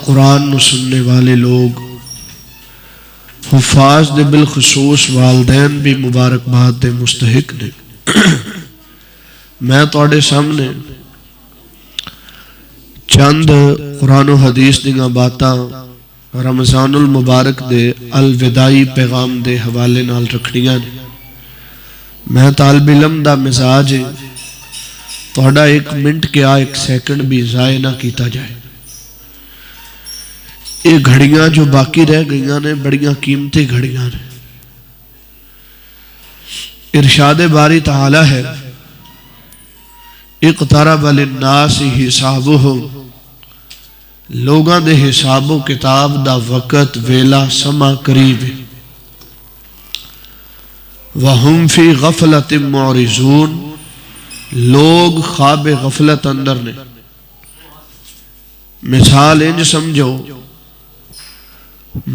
قرآن نو سننے والے لوگ، حفاظ دے بالخصوص والدین بھی مبارکباد دے مستحق نے۔ میں تواڈے سامنے چند قرآن و حدیث دیاں باتاں رمضان المبارک دے الوداعی پیغام دے حوالے نال رکھنیاں نے۔ میں طالب علم دا مزاج ہے تہاڈا 1 منٹ کیا 1 سیکنڈ بھی ضائع نہ کیتا جائے۔ یہ گھڑیاں جو باقی رہ گئیاں نے بڑیاں قیمتی گھڑیاں نے۔ ارشاد باری تعالی ہے اقترب للناس حسابہم، لوگاں دے حساب و کتاب دا وقت ویلا سما قریب ہے۔ وَهُمْ فِي غَفْلَةٍ مُعْرِضُونَ، لوگ خواب غفلت اندر نے۔ مثال انج سمجھو،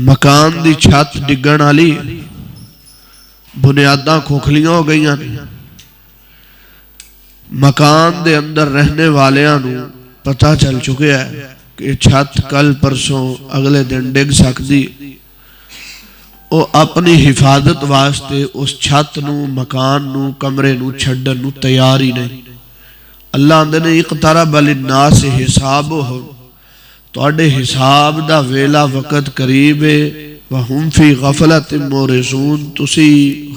مکان دی چھت ڈگن والی، بنیاداں کھوکھلیاں ہو گئیاں نے، مکان دے اندر رہنے والیاں نو پتہ چل چکے ہے کہ چھت کل پرسوں اگلے دن ڈگ سکتی، او اپنی حفاظت واسطے اس چھت نو، مکان نو، کمرے نو چھڈن نو تیار ہی نہیں۔ اللہ اندر نے اقترب للناس حسابہم، تواڈے حساب دا ویلا وقت قریب ہے۔ وَهُمْ فِي غَفْلَةٍ مُعْرِضُونَ، تسی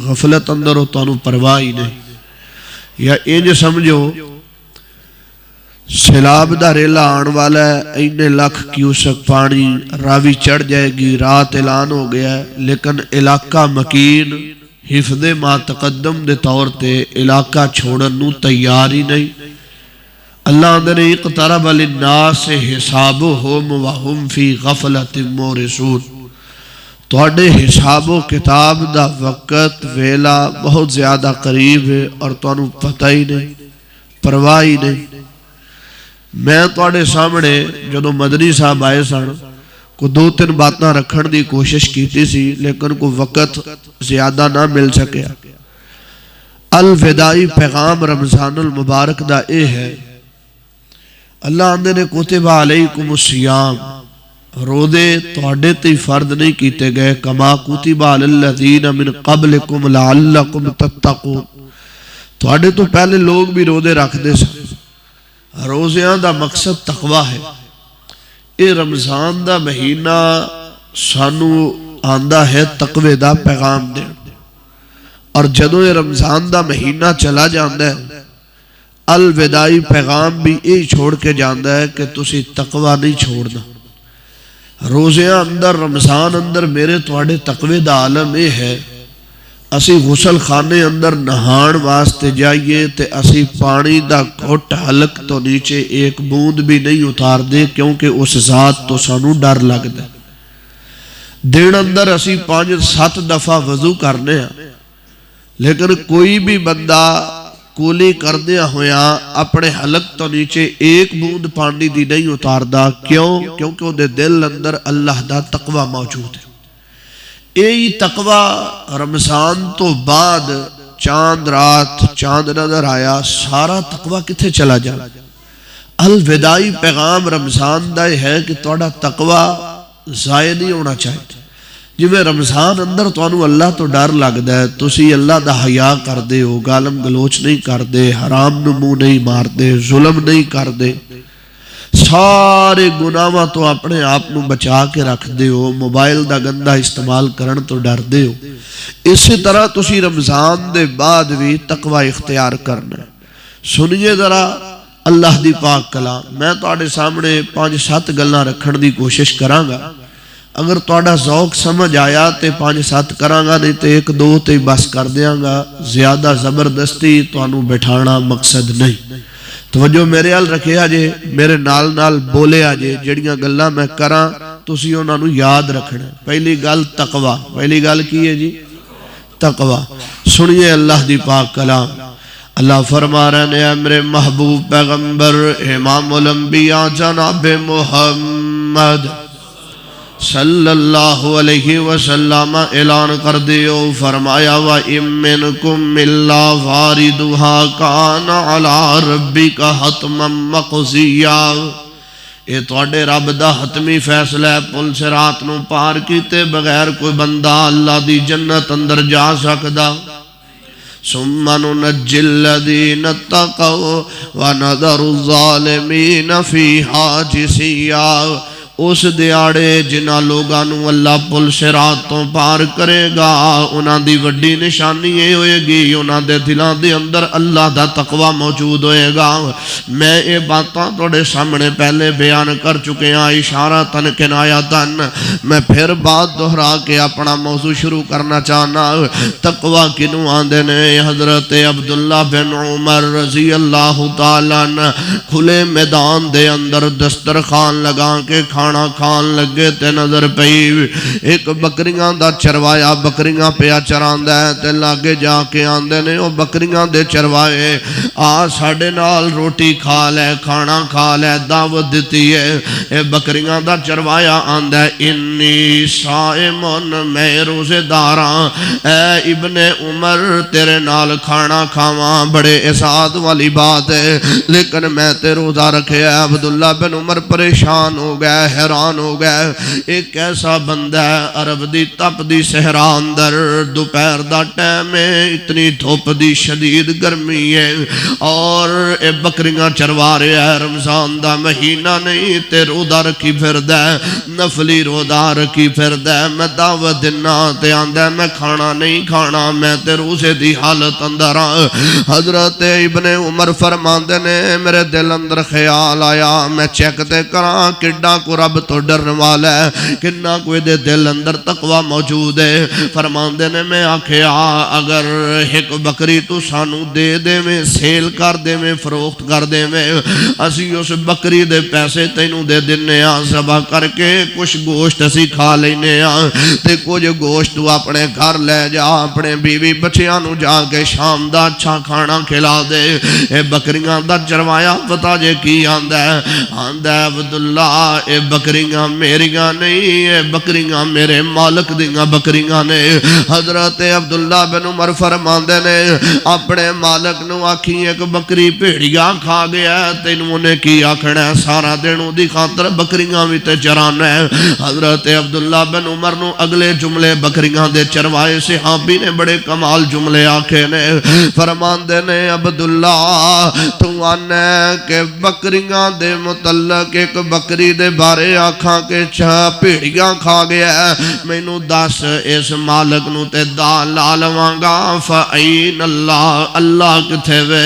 غفلت اندر ہو، تانوں پرواہ ہی نہیں۔ یا انج سمجھو سیلاب دا ریلا آن والا ہے، اینے لاکھ کیوسک پانی راوی چڑھ جائے گی، رات اعلان ہو گیا ہے، لیکن علاقہ مکین حفظ ما تقدم دے طور تے علاقہ چھوڑن نو تیار ہی نہیں۔ اللہ اندر اقترب للناس حسابہم وہم فی غفلۃ معرضون، تواڈے حساب و کتاب دا وقت ویلا بہت زیادہ قریب ہے اور تانوں پتہ ہی نہیں، پرواہ ہی نہیں۔ میں تواڈے سامنے جدوں مدنی صاحب آئے سن کو 2-3 باتاں رکھن دی کوشش کیتی سی، لیکن کو وقت زیادہ نہ مل سکیا۔ الوداعی پیغام رمضان المبارک دا اے ہے، اللہ اندے نے کتب علیکم الصیام، روزے تواڈے تے فرض نہیں کیتے گئے، کما کتب علی الذین من قبلکم لعلکم تتقون، تواڈے تو پہلے لوگ بھی روزے رکھ دے سن۔ روزیاں دا مقصد تقوی ہے۔ اے رمضان دا مہینہ سانو آندا ہے تقوی دا پیغام دے، اور جدوں یہ رمضان دا مہینہ چلا جاندا ہے الوداعی پیغام بھی یہی چھوڑ کے جاندا ہے کہ تسی تقوی نہیں چھوڑنا۔ روزیاں اندر، رمضان اندر میرے تواڈے تقوی دا عالم یہ ہے، اسی غسل خانے اندر نہان واسطے جائیے تے اسی پانی دا گھٹ حلق تو نیچے 1 بوند بھی نہیں اتار دے، کیونکہ اس ذات تو سانو ڈر لگتا ہے۔ دن اندر اسی 5-7 دفعہ وضو کرنے ہیں، لیکن کوئی بھی بندہ کولی کردیا ہویا اپنے حلق تو نیچے 1 بوند پانی دی نہیں اتار دا۔ کیوں؟ کیونکہ وہ دے دل اندر اللہ دا تقوی موجود ہے۔ یہی تقوی رمضان تو بعد چاند رات چاند نظر آیا، سارا تقوی کتھے چلا جا۔ الوداعی پیغام رمضان دا ہے کہ تواڈا تقوی ضائع نہیں ہونا چاہیے۔ جی میں رمضان اندر توانو اللہ تو ڈر لگدا ہے، تسی اللہ دا حیا کر دے ہو، گالم گلوچ نہیں کر دے، حرام نو منہ نہیں مار دے، ظلم نہیں کر دے، سارے گناہاں تو اپنے آپ نو بچا کے رکھ دے ہو، موبائل دا گندہ استعمال کرن تو ڈر دے ہو۔ اسی طرح تسی رمضان دے بعد بھی تقوی اختیار کرنا ہے۔ سنیے ذرا اللہ دی پاک کلام، میں تواڈے سامنے 5-7 گلاں رکھن دی کوشش کراں گا، اگر تواڈا ذوق سمجھ آیا تے 5-7 کراں گا، نہیں تے 1-2 تے بس کر دیاں گا، زیادہ زبردستی تانوں بٹھانا مقصد نہیں۔ توجہ میرے حال رکھے آجے، میرے نال نال بولے آجے، جڑیاں گلاں میں کراں تسی انہاں نوں یاد رکھنا۔ پہلی گل تقوی، پہلی گل کی ہے جی؟ تقوی۔ سنیے اللہ دی پاک کلام، اللہ فرما رہے ہیں میرے محبوب پیغمبر امام الانبیاء جناب محمد صلی اللہ علیہ وسلم اعلان کر دیو، فرمایا وَإِن مِّنكُمْ إِلَّا وَارِدُهَا كَانَ عَلَىٰ رَبِّكَ حَتْمًا مَّقْضِيًّا، یہ تواڈے رب دا حتمی فیصلہ ہے، پل صراط نو پار کیتے بغیر کوئی بندہ اللہ دی جنت اندر جا سکدا۔ ثم ننجی الذین اتقوا ونذر الظالمین فیہا جثیا۔ اس دیاڑے جنہاں لوگاں نو اللہ پل صراط تو پار کرے گا انہاں دی وڈی نشانی یہ ہوئے گی انہاں دے دلاں دے اندر اللہ دا تقوی موجود ہوئے گا۔ میں یہ باتاں توڑے سامنے پہلے بیان کر چکے ہیں اشارتاً کنایتاً، میں پھر بات دہرا کے اپنا موضوع شروع کرنا چاہنا۔ تقوی کنوں آندے نے؟ حضرت عبداللہ بن عمر رضی اللہ تعالیٰ عنہ کھلے میدان دے اندر دسترخوان لگا کے کھانا کھان لگے تے نظر پئی ایک بکریاں دا چروایا بکریاں پیا چراندا ہے تے لاگے جا کے آندے نے او بکریاں دے چروائے آ ساڈے نال روٹی کھا لے کھانا کھا لے دعوت دتی ہے۔ اے بکریاں دا چروایا آندا ہے انی صائمن میں روزے داراں، اے ابن عمر تیرے نال کھانا کھاواں بڑے احساس والی بات ہے لیکن میں تے روزہ رکھیا۔ عبداللہ بن عمر پریشان ہو گئے حیران ہو گئے، ایک ایسا بندہ ہے عرب دی تپ دی صحرا اندر دوپہر دا ٹائم ہے، اتنی دھوپ دی شدید گرمی ہے اور اے بکریاں چروا رہے ہیں، رمضان دا مہینہ نہیں تے روزہ رکھی پھردا ہے، نفلی روزہ رکھی پھردا ہے۔ میں دعوت دینا تے آندا میں کھانا نہیں کھانا، میں تے روزے دی حالت اندر ہاں۔ حضرت ابن عمر فرماندے نے میرے دل اندر خیال آیا میں چیک تے کراں کڈا کو رب تو ڈرن والا ہے، کنا کوئی دے دل اندر تقوی موجود ہے۔ فرماندے نے میں آکھیا اگر ایک بکری تو سانو دے دے میں سیل کر دے میں فروخت کر دے میں اسی اس بکری دے پیسے تینوں دے دینے ہاں، ذبح کر کے کچھ گوشت اسی کھا لینے ہاں تے کچھ گوشت تو اپنے گھر لے جا اپنے بیوی بچیاں نو جا کے شام دا اچھا کھانا کھلا دے۔ اے بکریاں دا چروایا پتہ جے کی آندا ہے؟ آندا ہے عبداللہ اے بکریاں میریاں نہیں، اے بکریاں میرے مالک دیاں بکریاں نے۔ حضرت عبداللہ بن عمر فرماندے نے اپنے مالک نو آکھی ایک بکری بھیڑیا کھا گیا تینوں نے کی آکھنا ہے سارا دن دی خاطر بکریاں بھی تے چرانا ہے۔ حضرت عبداللہ بن عمر نو اگلے جملے بکریاں دے چروائے صحابی نے بڑے کمال جملے آکھے نے۔ فرماندے نے عبداللہ تو آنے کہ بکریاں دے متعلق ایک بکری دے بارے آکھاں کے بھیڑیاں کھا گیا ہے، میں نو دس اس مالک نو تے دال لالوانگا فَأَيْنَ اللَّهِ اللہ کتھے وے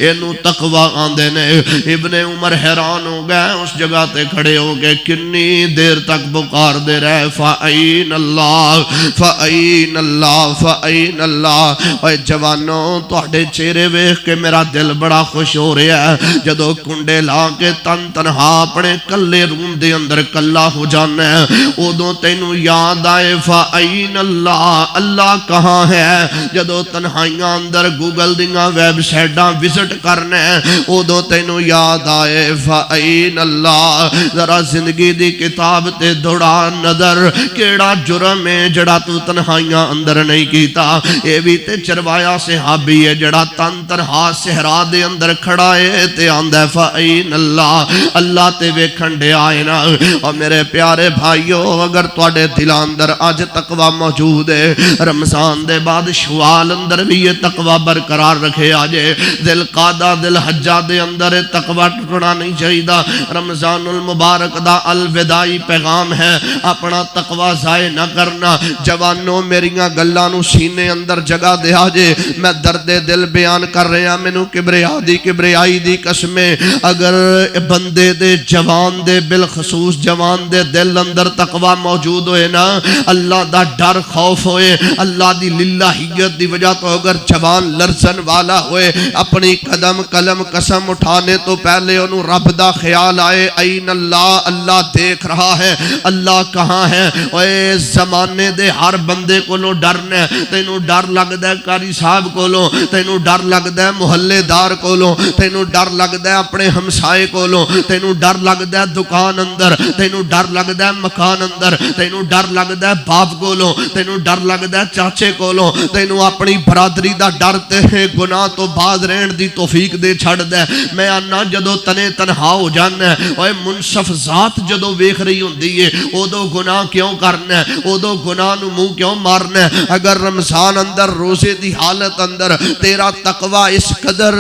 اینو تقوی آندے نے۔ ابن عمر حیران ہو گئے اس جگہ تے کھڑے ہو گئے کنی دیر تک بکار دے رہے فَأَيْنَ اللَّهِ فَأَيْنَ اللَّهِ فَأَيْنَ اللَّهِ۔ اے جوانوں تواڈے چہرے ویکھ کے میرا دل بڑا خوش ہو رہا ہے جدو کنڈے لا کے تن تنہا اپنے کلے روم دے اندر کلا ہو جانا ہے ادو تینوں یاد آئے فَأَيْنَ اللَّهِ اللہ کہاں ہے۔ جدو تنہائیاں اندر گوگل دیاں ویب سائٹاں وزٹ کرنا ہے ادو تینوں یاد آئے فَأَيْنَ اللَّهِ۔ ذرا زندگی دی کتاب تے دوڑا نظر کیڑا جرم ہے جڑا تو تنہائیاں اندر نہیں کیتا۔ اے بھی تے چروایا صحابی ہے جڑا تن تنہا صحرا دے اندر کھڑا ہے تے آندا ہے فَأَيْنَ اللَّهِ اللہ تے ویکھن دے آئے نا۔ اور میرے پیارے بھائیو اگر تواڈے دل اندر اج تقوی موجود ہے رمضان دے بعد شوال اندر بھی یہ تقوی برقرار رکھے آجے دل قادہ دل حجہ دے اندر تقوی ٹوٹنا نہیں چاہیے۔ رمضان المبارک دا الوداعی پیغام ہے اپنا تقوی ضائع نہ کرنا۔ جوانوں میریاں گلاں نو سینے اندر جگہ دے آجے میں درد دل بیان کر رہا مینوں کبریائی دی قسمیں اگر بندے دے جوان دے بالخصوص جوان دے دل اندر تقوی موجود ہوئے نا اللہ دا ڈر خوف ہوئے اللہ دی للہیت دی وجہ تو اگر جوان لرزن والا ہوئے اپنی قدم قلم قسم اٹھانے تو پہلے انہوں رب دا خیال آئے این اللہ اللہ دیکھ رہا ہے اللہ کہاں ہے۔ اے زمانے دے ہر بندے کو لو ڈرنے تینوں ڈر لگ دے کاری صاحب کو لو تینوں ڈر لگ دے محلے دار کو لو تینوں ڈر لگ دے اپنے ہمسائے کو لو تینوں ڈر لگ دے دکان اندر اندر تینوں ڈر لگدا ہے مکان اندر تینوں ڈر لگدا ہے باپ کولوں تینوں ڈر لگدا ہے چاچے کولوں تینوں اپنی برادری دا ڈر تے گناہ تو باز رہن دی توفیق دے چھڑ دے میں آنا جدو تنے تنہا ہو جانا ہے اوے منصف ذات جدو ویکھ رہی ہوندی ہے اودو گناہ کیوں کرنا ہے اودو گناہ نو منہ کیوں مارنا ہے اگر رمضان اندر روزے دی حالت اندر تیرا تقوی اس قدر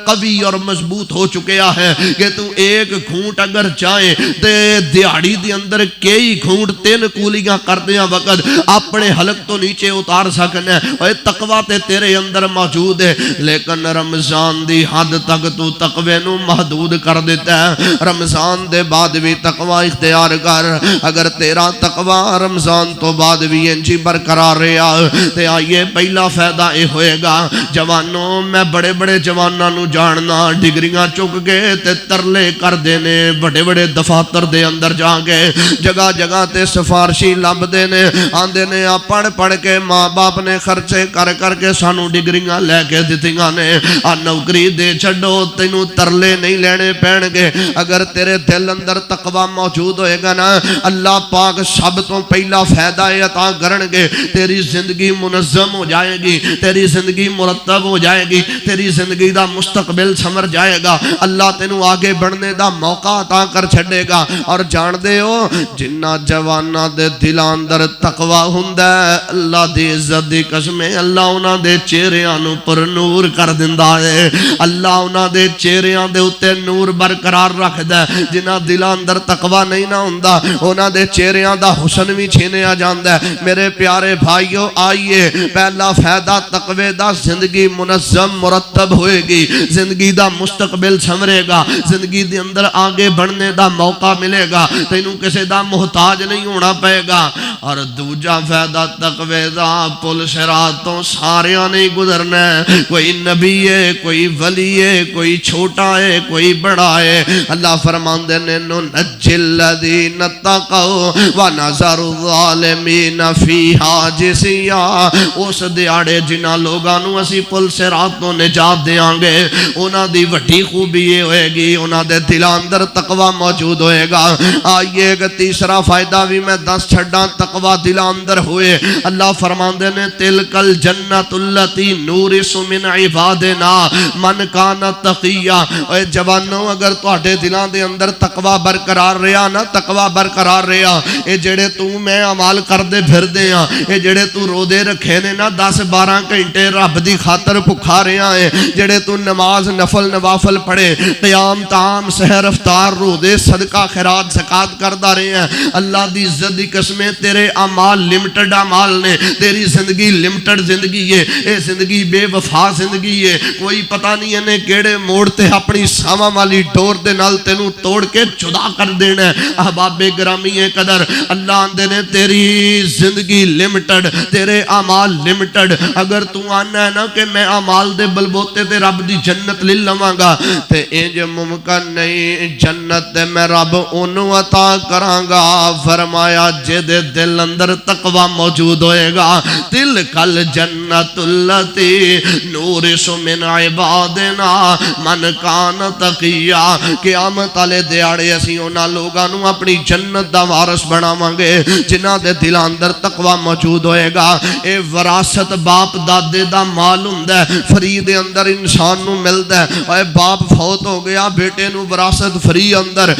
قوی اور مضبوط ہو چکیا ہے کہ تو ایک گھونٹ اگر چاہے تے دیہڑی دی اندر کئی گھونٹ 3 کولیاں کردیاں وقت اپنے حلق تو نیچے اتار سکنا ہے اوے تقوی تے تیرے اندر موجود ہے لیکن رمضان دی حد تک تو تقوی نو محدود کر دیتا ہے رمضان دے بعد بھی تقوی اختیار کر اگر تیرا تقوی رمضان تو بعد بھی انجی برقرار رہا تے آئیے پہلا فائدہ اے ہوئے گا جوانوں میں بڑے بڑے جوانوں نو جاننا ڈگریاں چک گئے تے ترلے کر دینے بڑے بڑے دفاتر دے اندر جا گئے جگہ جگہ تے سفارشی لب دینے آندے نے پڑھ پڑھ کے ماں باپ نے خرچے کر کر کے سانو ڈگریاں لے کے دیتیاں نے نوکری دے چھڑو تینوں ترلے نہیں لینے پین گے اگر تیرے دل اندر تقوی موجود ہوئے گا نا اللہ پاک سب تو پہلا فائدہ عطا کرن گے تیری زندگی منظم ہو جائے گی تیری زندگی مرتب ہو جائے گی تیری زندگی دا مستقبل سمر جائے گا اللہ تینوں آگے بڑھنے دا موقع عطا کر چھڑے گا اور جان دے ہو جنہ جوانہ دے دل اندر تقوی ہوندا ہے اللہ دی عزت دی قسم اللہ انہاں دے چہریاں نو پر نور کر دیندا ہے اللہ انہاں دے چہریاں دے اوتے نور برقرار رکھدا ہے جنہ دل اندر تقوی نہیں نہ ہوندا انہاں دے چہریاں دا حسن بھی چھینیا جاندا ہے میرے پیارے بھائیو آئیے پہلا فائدہ تقوی دا زندگی منظم مرتب ہوئے گی زندگی دا مستقبل سمرے گا زندگی دے اندر آگے بڑھنے دا موقع ملے گا تینوں کسے دا محتاج نہیں ہونا پائے گا اور دوجا فائدہ تقوی دا پل صراطوں ساریاں نہیں گزرنا ہے کوئی نبی ہے کوئی ولی ہے کوئی چھوٹا ہے کوئی بڑا ہے اللہ فرماندے نے ننجی الذین اتقوا ونذر الظالمین فیہا جثیا اس دیاڑے جنہاں لوگاں نو اسی پل صراط تو نجات دیاں گے انہاں دی وڈی خوبی یہ ہوئے گی انہاں دے دل اندر تقوی موجود ہوئے گا آئیے ایک تیسرا فائدہ بھی میں دس چھڑاں تقوی دل اندر ہوئے اللہ فرماندے نے تلک الجنت التی نورث من عبادنا من کان تقیا اے جوانوں اگر تواڈے دلاں دے اندر تقوی برقرار رہیا نا تقوی برقرار رہیا اے جڑے تو میں عمل کردے پھردے ہاں اے جڑے تو روزے رکھے نے نا 10-12 گھنٹے رب دی خاطر بھکھا رہیا ہے جڑے تو نماز نفل نوافل پڑھے قیام تام سحر افطار روزے صدقہ خیرات زکات کردا رہے ہیں اللہ دی عزت دی قسمیں تیرے اعمال لمٹڈ اعمال نے تیری زندگی لمٹڈ زندگی ہے اے زندگی بے وفا زندگی ہے کوئی پتہ نہیں ہے کیڑے موڑ تے اپنی ساواں والی ڈور دے نال تینوں توڑ کے جدا کر دینا ہے احباب گرامی قدر اللہ آندے نے تیری زندگی لمٹڈ تیرے اعمال لمٹڈ اگر تو آنا ہے نا کہ میں اعمال دے بلبوتے تے رب دی جنت لے لواں گا تے انج ممکن نہیں جنت تے میں رب اونوں عطا کراں گا فرمایا جے دے دل اندر تقوی موجود ہوئے گا تلک الجنت التی نورث من عبادنا من کان تقیا قیامت والے دیاڑے اسی انہاں لوگاں نو اپنی جنت دا وارث بناواں گے جنہاں دے دل اندر تقوی موجود ہوئے گا اے وراثت باپ دادے دا مال ہوندا ہے فری دے اندر انسان نو ملدا ہے اے باپ فوت ہو گیا بیٹے نو وراثت فری اندر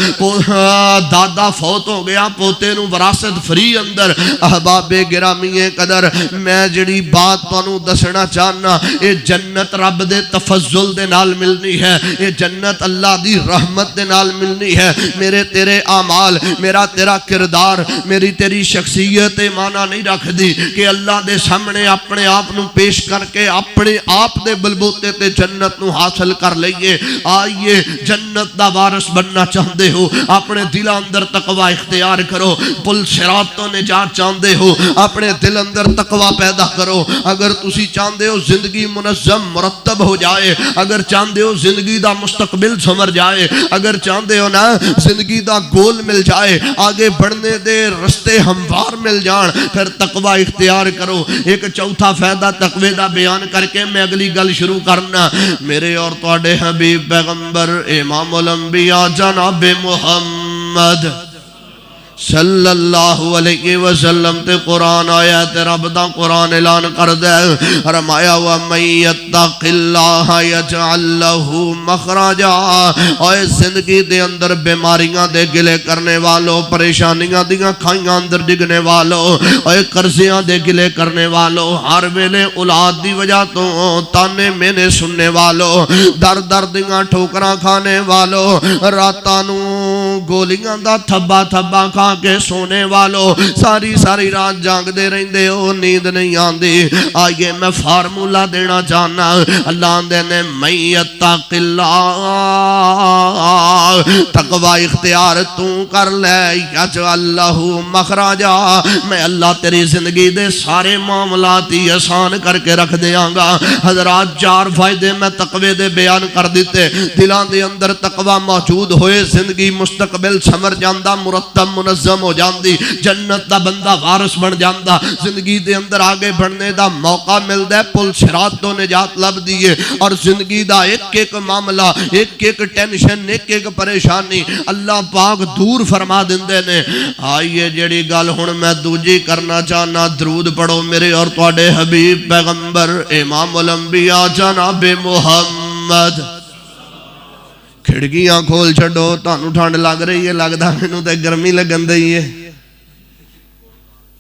دادا فوت ہو گیا پوتے نو وراثت فری اندر احباب گرامی قدر میں جڑی بات تانوں دسنا چاہنا اے جنت رب دے تفضل دے نال ملنی ہے اے جنت اللہ دی رحمت دے نال ملنی ہے میرے تیرے اعمال میرا تیرا کردار میری تیری شخصیت مانا نہیں رکھ دی کہ اللہ دے سامنے اپنے آپ نو پیش کر کے اپنے آپ دے بلبوتے تے جنت نو حاصل کر لئیے آئیے جنت دا وارث بننا چاہتے ہو اپنے دل اندر تقوی اختیار کرو پل صراط تو نجات چاہتے ہو اپنے دل اندر تقوی پیدا کرو اگر تسی چاہتے ہو زندگی منظم مرتب ہو جائے اگر چاہتے ہو زندگی دا مستقبل سمر جائے اگر چاہتے ہو نا زندگی دا گول مل جائے آگے بڑھنے دے رستے ہموار مل جان پھر تقوی اختیار کرو ایک چوتھا فائدہ تقوی دا بیان کر کے میں اگلی گل شروع کرنا میرے اور تواڈے حبیب پیغمبر امام الانبیاء جناب محمد صلی اللہ علیہ وسلم تے قرآن آیا تے رب دا قرآن اعلان کر دے فرمایا وَمَن يَتَّقِ اللَّهَ يَجْعَل لَّهُ مَخْرَجًا اے زندگی دے اندر بیماریاں دے گلے کرنے والوں پریشانیاں دیاں کھائیاں اندر ڈگنے والوں اے قرضیاں دے گلے کرنے والوں ہر ویلے اولاد دی وجہ تو تانے مینے سننے والوں در در دیاں ٹھوکراں کھانے والوں راتاں نو گولیاں دا تھبا تھبا کھا کے سونے والوں ساری ساری رات جانگ دے رہندے ہو نیند نہیں آندی آئیے میں فارمولا دینا چاہنا اللہ دے نے من یتق اللہ تقوی اختیار تو کر لے یجعل لہ مخرجا میں اللہ تیری زندگی دے سارے معاملات ہی آسان کر کے رکھ دیاں گا حضرات چار فائدے میں تقوی دے بیان کر دیتے دلان دے اندر تقوی موجود ہوئے زندگی مستقبل سمر جاندہ مرتب منظم ہو جاندی جنت دا بندہ وارث بن جاندہ زندگی دے اندر آگے بڑھنے دا موقع مل دے پل صراط تو نجات لب دیئے اور زندگی دا ایک ایک معاملہ ایک ایک ٹینشن ایک ایک پریشانی اللہ پاک دور فرما دندے نے آئیے جڑی گل ہن میں دوجی کرنا چاہنا درود پڑھو میرے اور تواڈے حبیب پیغمبر امام الانبیاء جناب محمد کھڑکیاں کھول چھڑو تانوں ٹھنڈ لگ رہی ہے لگدا مینوں تے گرمی لگن دئی ہے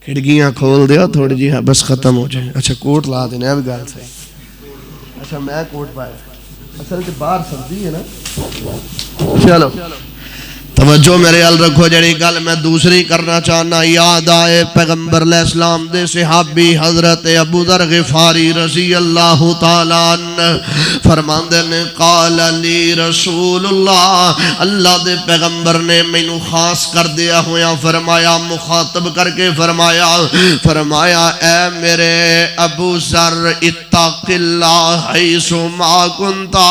کھڑکیاں کھول دیا تھوڑی جی ہاں بس ختم ہو جائے اچھا کوٹ لا دینا اب گل صحیح اچھا میں کوٹ پایا اصل کہ باہر سردی ہے نا چلو توجہ میرے حال رکھو جڑی گل میں دوسری کرنا چاہنا یاد آئے پیغمبر علیہ السلام دے صحابی حضرت ابو ذر غفاری رضی اللہ تعالیٰ عنہ فرماندے نے قال لی رسول اللہ اللہ دے پیغمبر نے مینوں خاص کر دیا ہویا فرمایا مخاطب کر کے فرمایا اے میرے ابو ذر اتق اللہ حیث ما کنتا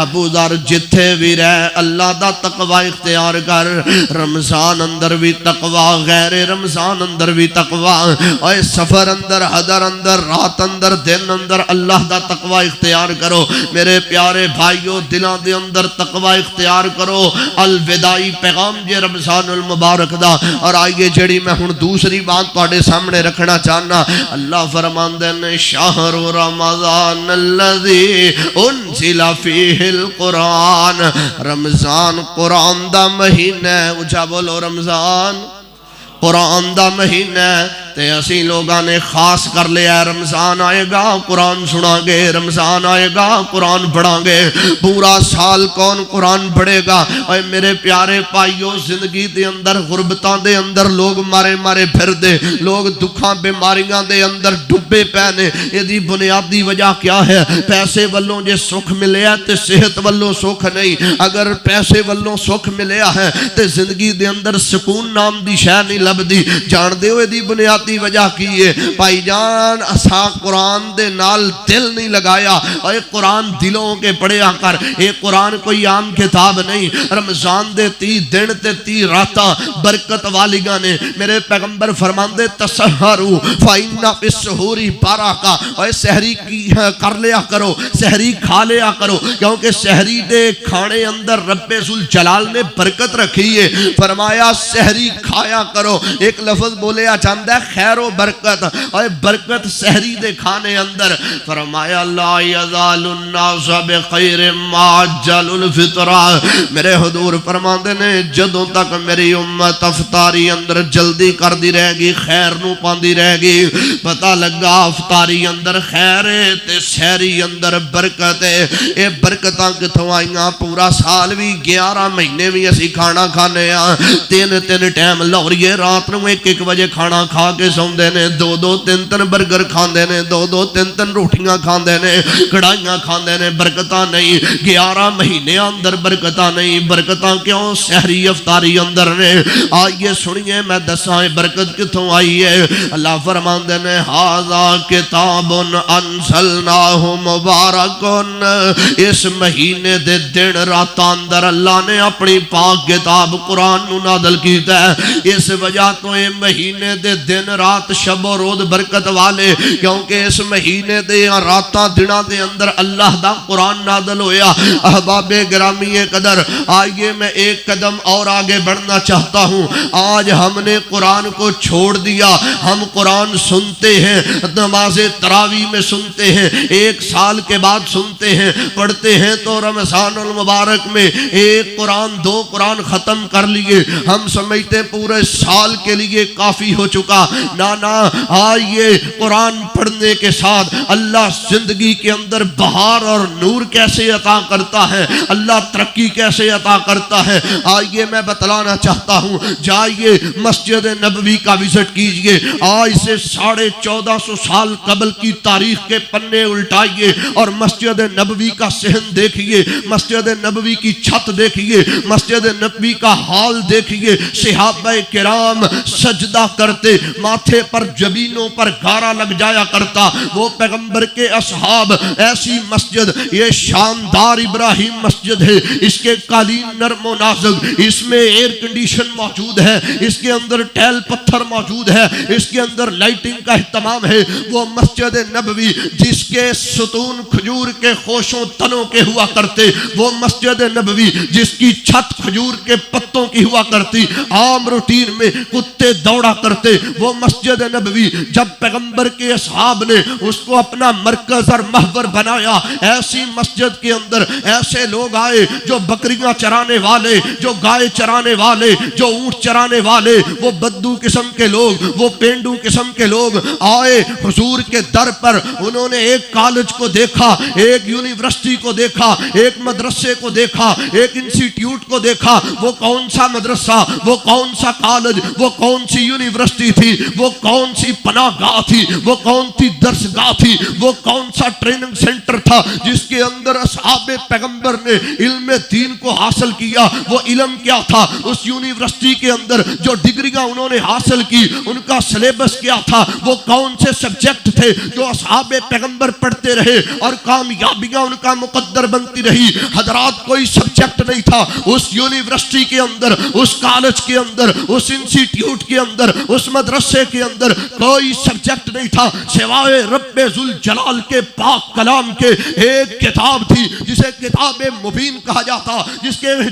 ابو ذر جتھے بھی رہ اللہ دا تقوی اختیار کر رمضان اندر بھی تقوی غیر رمضان اندر بھی تقوی اے سفر اندر حضر اندر رات اندر دن اندر اللہ دا تقوی اختیار کرو میرے پیارے بھائیو دلان دے اندر تقوی اختیار کرو الوداعی پیغام جے رمضان المبارک دا اور آئیے جڑی میں ہن دوسری بات تواڈے سامنے رکھنا چاہنا اللہ فرماندے نے شہر رمضان الذی انزل فیہ القرآن رمضان قرآن دا مہینہ اچھا بولو رمضان قرآن دا مہینہ تے اسی لوگاں نے خاص کر لیا رمضان آئے گا قرآن سنا گے رمضان آئے گا قرآن پڑھا گے پورا سال کون قرآن پڑھے گا اے میرے پیارے پائیو زندگی دے اندر غربتاں دے اندر لوگ مارے مارے پھر دے لوگ دکھاں بیماریاں دے اندر ڈبے پینے یہ دی بنیادی وجہ کیا ہے پیسے والوں جے سکھ ملے ہے تے صحت والوں سکھ نہیں اگر پیسے والوں سکھ ملے ہے تے زندگی دے اندر سکون نام دی شے نہیں لب دی جان دے ہوئے دی بنیاد دی وجہ کیے بھائی جان اسا قرآن دے نال دل نہیں لگایا اے قرآن دلوں کے پڑھیا کر اے قرآن کوئی عام کتاب نہیں رمضان دے 30 دن تے 30 راتاں برکت والیاں نے میرے پیغمبر فرماندے تسحروا فإن فی السحور برکہ اے سحری کر لیا کرو سحری کھا لیا کرو کیونکہ سحری دے کھانے اندر رب ذوالجلال نے برکت رکھی ہے فرمایا سحری کھایا کرو ایک لفظ بولے چاہتا ہے خیر و برکت اور برکت سحری دے کھانے اندر فرمایا لا یزال الناس بخیر ما عجل الفطرہ میرے حضور فرماندے نے جدوں تک میری امت افطاری اندر جلدی کر دی رہے گی خیر نو پاندی رہے گی پتہ لگا افطاری اندر خیر ہے تے سحری اندر برکت ہے اے برکتاں کتھوں آئیاں پورا سال بھی 11 مہینے بھی اسی کھانا کھانے ہاں 3 ٹائم لوریے رات نو 1 بجے کھانا کھا کے سوندے نے 2 3 برگر کھاندے نے 2 3 روٹیاں کھاندے نے کڑھائیاں کھاندے نے برکتاں نہیں 11 مہینے اندر برکتاں نہیں برکتاں کیوں سحری افطاری اندر نے آئیے سنیے میں دساں برکت کتھوں آئی ہے اللہ فرماندے نے ھذا کتاب انزلناہ مبارک اس مہینے دے دن رات اندر اللہ نے اپنی پاک کتاب قرآن نو نازل کیتا ہے اس وجہ تو اے مہینے دے دن رات شب و روز برکت والے، کیونکہ اس مہینے دے راتاں دناں دے اندر اللہ دا قرآن نازل ہویا۔ احباب گرامی قدر، آئیے میں ایک قدم اور آگے بڑھنا چاہتا ہوں۔ آج ہم نے قرآن کو چھوڑ دیا، ہم قرآن سنتے ہیں، نماز تراویح میں سنتے ہیں، ایک سال کے بعد سنتے ہیں، پڑھتے ہیں تو رمضان المبارک میں ایک قرآن دو قرآن ختم کر لیے، ہم سمجھتے پورے سال کے لیے کافی ہو چکا۔ نا آئیے قرآن پڑھنے کے ساتھ اللہ زندگی کے اندر بہار اور نور کیسے عطا کرتا ہے، اللہ ترقی کیسے عطا کرتا ہے، آئیے میں بتلانا چاہتا ہوں۔ جائیے مسجد نبوی کا وزٹ کیجئے، آج سے 1450 سال قبل کی تاریخ کے پنے الٹائیے اور مسجد نبوی کا صحن دیکھیے، مسجد نبوی کی چھت دیکھیے، مسجد نبوی کا حال دیکھیے۔ صحابہ کرام سجدہ کرتے، ماتھے پر جبینوں پر گارا لگ جایا کرتا، وہ پیغمبر کے اصحاب۔ ایسی مسجد، یہ شاندار ابراہیم مسجد ہے، اس کے قالین نرم و نازک، اس میں ایئر کنڈیشن موجود ہے، اس کے اندر ٹیل پتھر موجود ہے، اس کے اندر لائٹنگ کا اہتمام ہے۔ وہ مسجد نبوی جس کے ستون کھجور کے خوشوں تنوں کے ہوا کرتے، وہ مسجد نبوی جس کی چھت کھجور کے پتوں کی ہوا کرتی، عام روٹین میں کتے دوڑا کرتے، وہ مسجد نبوی جب پیغمبر کے اصحاب نے اس کو اپنا مرکز اور محور بنایا، ایسی مسجد کے اندر ایسے لوگ آئے جو بکریاں چرانے والے، جو گائے چرانے والے، جو اونٹ چرانے والے، وہ بدو قسم کے لوگ، وہ پینڈو قسم کے لوگ آئے حضور کے در پر۔ انہوں نے ایک کالج کو دیکھا، ایک یونیورسٹی کو دیکھا، ایک مدرسے کو دیکھا، ایک انسٹیٹیوٹ کو دیکھا۔ وہ کون سا مدرسہ، وہ کون سا کالج، وہ کون سی یونیورسٹی تھی، وہ کون سی پناہ گاہ تھی، وہ کون سی درس گاہ تھی، وہ کون سا ٹریننگ سینٹر تھا جس کے اندر اصحاب پیغمبر نے علم دین کو حاصل کیا۔ وہ علم کیا تھا؟ اس یونیورسٹی کے اندر جو ڈگریاں انہوں نے حاصل کی ان کا سلیبس کیا تھا؟ وہ کون سے سبجیکٹ تھے جو اصحاب پیغمبر پڑھتے رہے اور کامیابیاں ان کا مقدر بنتی رہی؟ حضرات، کوئی سبجیکٹ نہیں تھا اس یونیورسٹی کے اندر، اس کالج کے اندر، اس انسٹیٹیوٹ کے اندر، اس مدرسے کے اندر کوئی سبجیکٹ نہیں تھا سوائے رب ذوالجلال کے پاک کلام کے۔ ایک کتاب تھی جسے کتاب مبین کہا جاتا،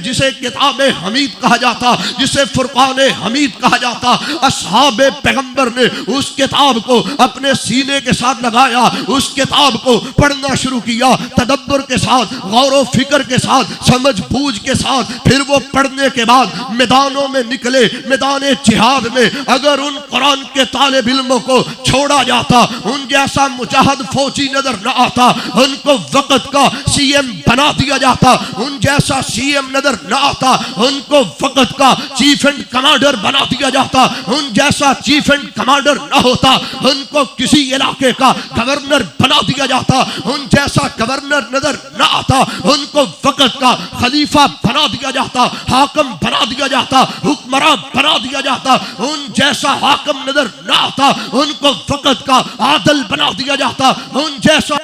جسے کتاب حمید کہا جاتا، جسے فرقان حمید کہا جاتا۔ اصحاب پیغمبر نے اس کتاب کو اپنے سینے کے ساتھ لگایا، اس کتاب کو پڑھنا شروع کیا، تدبر کے ساتھ، غور و فکر کے ساتھ، سمجھ بوجھ کے ساتھ۔ پھر وہ پڑھنے کے بعد میدانوں میں نکلے، میدان جہاد میں۔ اگر ان قرآن کے طالب علموں کو چھوڑا جاتا، ان جیسا مجاہد فوجی نظر نہ آتا، ان کو وقت کا سی ایم بنا دیا جاتا، ان جیسا سی ایم نظر نہ آتا، ان کو وقت کا چیف اینڈ کمانڈر بنا دیا جاتا، ان جیسا چیف اینڈ کمانڈر نہ ہوتا، ان کو کسی علاقے کا گورنر بنا دیا جاتا، ان جیسا گورنر نظر نہ آتا، ان کو وقت کا خلیفہ بنا دیا جاتا، حاکم بنا دیا جاتا، حکمراں بنا دیا جاتا، ان جیسا حاکم نظر نہ آتا، ان کو وقت کا عادل بنا دیا جاتا، ان جیسا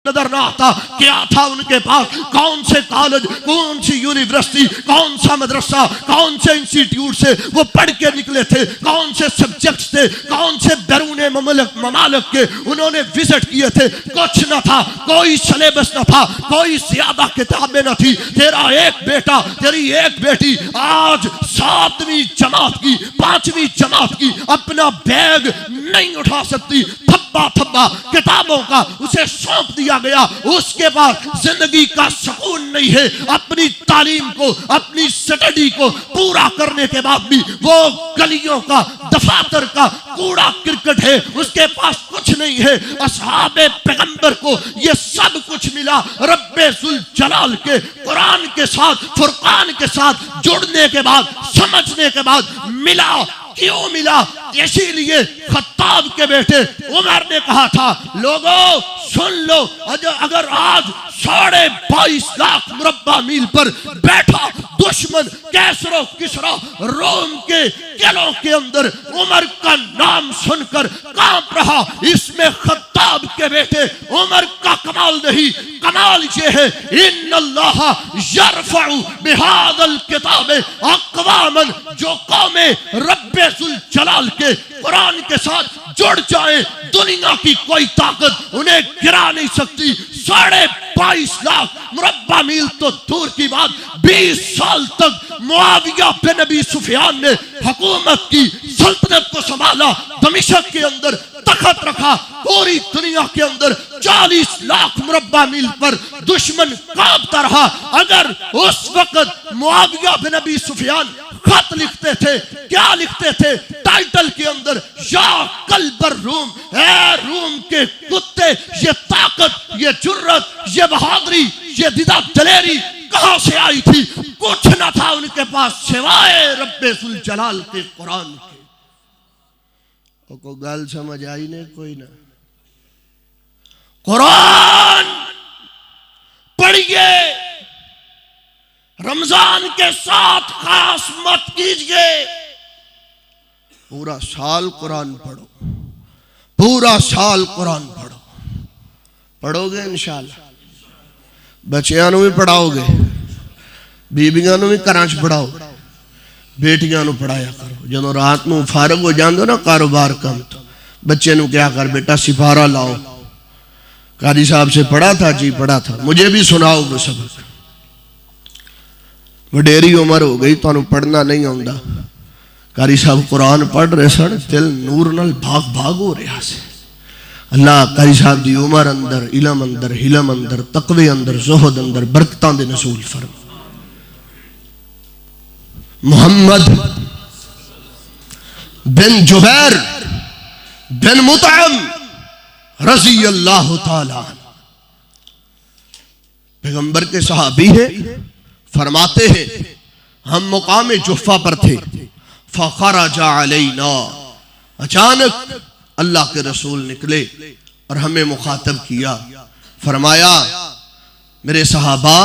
نظر نہ آتا۔ کیا تھا ان کے پاس؟ کون سے کالج، کون سی یونیورسٹی، کون سا مدرسہ، کون سے انسٹیٹیوٹ سے وہ پڑھ کے نکلے تھے، کون سے سبجیکٹس تھے، کون سے بیرون ممالک کے انہوں نے وزٹ کیے تھے؟ کچھ نہ تھا، کوئی سلیبس نہ تھا، کوئی زیادہ کتابیں نہ تھی۔ تیرا ایک بیٹا، تیری ایک بیٹی آج 7ویں جماعت کی، 5ویں جماعت کی اپنا بیگ نہیں اٹھا سکتی۔ تھبا تھبا کتابوں کا اسے سونپ دیا گیا، اس کے بعد زندگی کا سکون نہیں ہے۔ اپنی تعلیم کو، اپنی سٹڈی کو پورا کرنے کے بعد بھی وہ گلیوں کا، دفاتر کا کوڑا کرکٹ ہے، اس کے پاس کچھ نہیں ہے۔ اصحاب پیغمبر کو یہ سب کچھ ملا رب ذوالجلال کے قرآن کے ساتھ، فرقان کے ساتھ جڑنے کے بعد، سمجھنے کے بعد ملا۔ کیوں ملا؟ اسی لیے خطاب کے بیٹے عمر نے کہا تھا، لوگوں سن لو، اگر آج 22.5 لاکھ مربع میل پر بیٹھا دشمن کیسر و کسرا روم کے قلعوں کے اندر عمر کا نام سن کر کانپ رہا، اس میں خطاب کے بیٹے عمر کا کمال نہیں، کمال یہ ہے ان اللہ یرفع بہذا الکتاب اقواما، جو قومیں رب ذوالجلال کے قرآن کے ساتھ جڑ جائیں، دنیا کی کوئی طاقت انہیں گرا نہیں سکتی۔ 22.5 لاکھ مربع میل تو دور کی بات، 20 سال تک معاویہ بن ابی سفیان نے حکومت کی، سلطنت کو سنبھالا، دمشق کے اندر تخت رکھا، پوری دنیا کے اندر 40 لاکھ مربع میل پر دشمن کانپتا رہا۔ اگر اس وقت معاویہ بن ابی سفیان خط لکھتے تھے، کیا لکھتے تھے ٹائٹل کے اندر؟ یا قلب الروم، اے روم کے کتے، یہ طاقت، یہ جرت، یہ بہادری، یہ دیدہ دلیری کہاں سے آئی تھی؟ کچھ نہ تھا ان کے پاس سوائے رب ذوالجلال کے قرآن کے۔ اور کوئی گال سمجھ آئی نہیں؟ کوئی نہ۔ قرآن پڑھیے، رمضان کے ساتھ خاص مت کیجئے، پورا سال قرآن پڑھو، پورا سال قرآن پڑھو۔ پڑھو گے انشاءاللہ؟ بچیاں نو بھی پڑھاؤ گے، بیبیاں نو بھی کرانچ پڑھاؤ، بیٹیاں نو پڑھایا کرو۔ جنہوں رات نو فارغ ہو جاندو نا کاروبار کم، تو بچے نو کیا کر، بیٹا سپارہ لاؤ، قاری صاحب سے پڑھا تھا؟ جی پڑھا تھا، مجھے بھی سناؤ گے سبق۔ وڈیری عمر ہو گئی تو انہوں پڑھنا نہیں ہوندہ، قاری صاحب قرآن پڑھ رہے سن، دل نور نال بھاگ بھاگ ہو رہا سے۔ اللہ قاری صاحب دی عمر اندر، علم اندر، حلم اندر، تقوی اندر، زہد اندر برکتاں دے نزول فرما۔ محمد بن جبیر بن مطعم رضی اللہ تعالیٰ عنہ پیغمبر کے صحابی ہیں، فرماتے ہیں ہم مقام جحفہ پر تھے، فخرج علینا، اچانک اللہ کے رسول نکلے اور ہمیں مخاطب کیا، فرمایا میرے صحابہ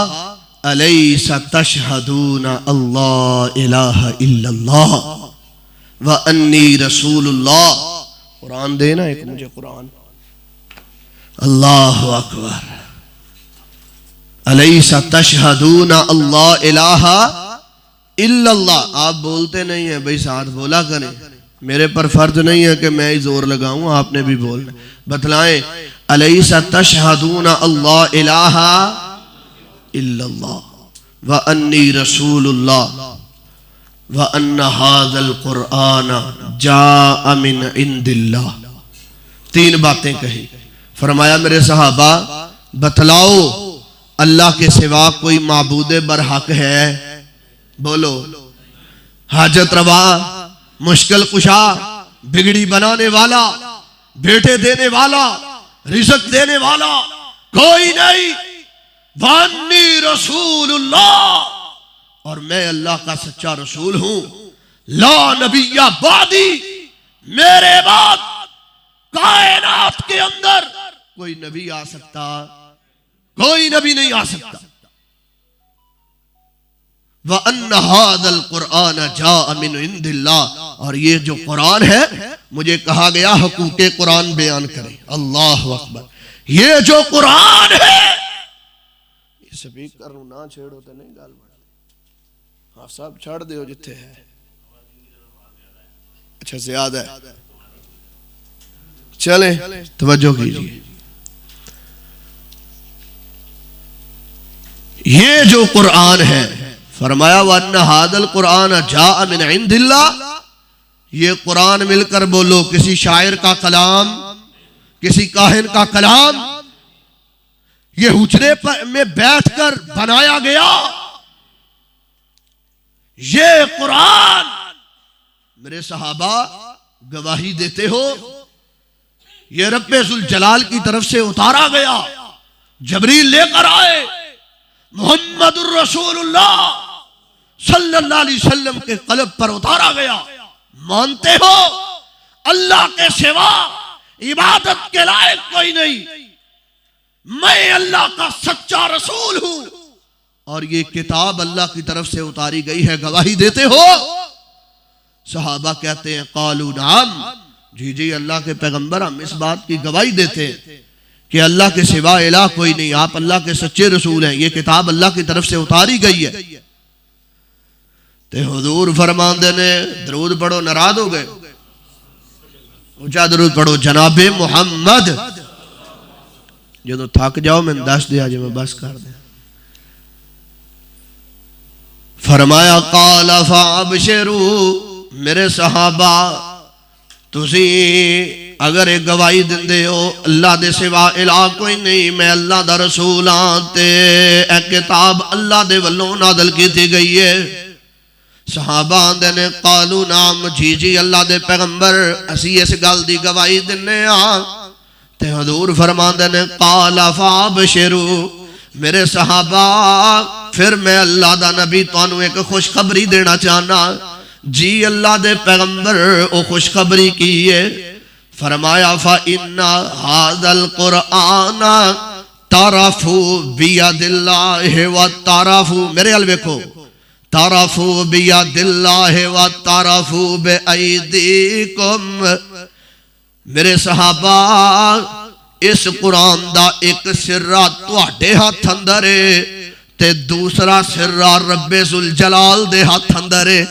الیس تشہدون اللہ الہ الا اللہ وانی رسول اللہ۔ قرآن دینا ایک مجھے قرآن۔ اللہ اکبر۔ الیس تشہدون اللہ الہ الا اللہ۔ آپ بولتے نہیں ہیں بھئی، ساتھ بولا کریں، میرے پر فرض نہیں ہے کہ میں ہی زور لگاؤں، آپ نے بھی بولنا۔ بتلائیں الیس تشہدون اللہ الہ الا اللہ وانی رسول اللہ وان ھذا القرآن جاء من عند اللہ۔ 3 باتیں کہی، فرمایا میرے صحابہ بتلاؤ اللہ کے سوا کوئی معبود برحق ہے؟ بولو۔ حاجت روا، مشکل کشا، بگڑی بنانے والا، بیٹے دینے والا، رزق دینے والا کوئی نہیں۔ وانی رسول اللہ، اور میں اللہ کا سچا رسول ہوں۔ لا نبی بعدی، میرے بعد کائنات کے اندر کوئی نبی آ سکتا؟ کوئی نبی نہیں آ سکتا۔ وَأَنَّ هَذَا الْقُرْآنَ جَاءَ مِنْ عِنْدِ اللَّهِ، اور یہ جو قرآن ہے مجھے کہا گیا حقوق قرآن بیان کرے۔ اللہ اکبر۔ یہ جو قرآن ہے، یہ سپیکر نہ چھیڑو تو نہیں گال بڑھا، ہاں صاحب چھاڑ دیو جتھے ہے، اچھا زیادہ ہے، چلیں توجہ کیجئے۔ یہ جو قرآن ہے، فرمایا وَأَنَّ هَذَا الْقُرْآنَ جَاءَ مِنْ عِنْدِ اللَّهِ، یہ قرآن مل کر بولو کسی شاعر کا کلام، کسی کاہن کا کلام، یہ حجرے میں بیٹھ کر بنایا گیا یہ قرآن۔ میرے صحابہ گواہی دیتے ہو، یہ رب ذوالجلال کی طرف سے اتارا گیا، جبریل لے کر آئے، محمد الرسول اللہ صلی اللہ علیہ وسلم کے قلب پر اتارا گیا۔ مانتے ہو اللہ کے سوا عبادت کے لائق کوئی نہیں، میں اللہ کا سچا رسول ہوں، اور یہ کتاب اللہ کی طرف سے اتاری گئی ہے، گواہی دیتے ہو؟ صحابہ کہتے ہیں قالوا نعم، جی جی اللہ کے پیغمبر ہم اس بات کی گواہی دیتے ہیں کہ اللہ کے سوا الہ کوئی نہیں، آپ اللہ کے سچے رسول ہیں، یہ کتاب اللہ کی طرف سے اتاری گئی ہے۔ تے حضور فرماندے نے درود پڑھو، ناراض ہو گئے؟ اونچا درود پڑھو جناب محمد. جدو تھک جاؤ میں دس دیا جی میں بس کر دیا. فرمایا قال فابشروا میرے صحابہ تسی اگر ایک گواہی دندے ہو اللہ دے سوا الہ کوئی نہیں میں اللہ دا رسول ہاں تے اے کتاب اللہ دے ولوں نازل کیتی گئی ہے. صحابہ آندے نے قالو نام جی جی اللہ دے پیغمبر اسی اس گل دی گواہی دنے ہاں. تے حضور فرماندے نے قال فابشروا میرے صحابہ پھر میں اللہ دا نبی تانوں ایک خوشخبری دینا چاہنا. جی اللہ دے پیغمبر او خوشخبری کی ہے. فرمایا فَإِنَّ هَذَا الْقُرْآنَ تَعْرَفُوا بِيَدِ اللَّهِ وَتَعْرَفُوا میرے حال دیکھو تَعْرَفُوا بِيَدِ اللَّهِ وَتَعْرَفُوا بِأَيْدِيكُمْ. میرے صحابہ اس قرآن دا ایک سرہ تواڈے ہاتھ اندر ہے تے دوسرا سرہ رب ذوالجلال دے ہاتھ اندر ہے.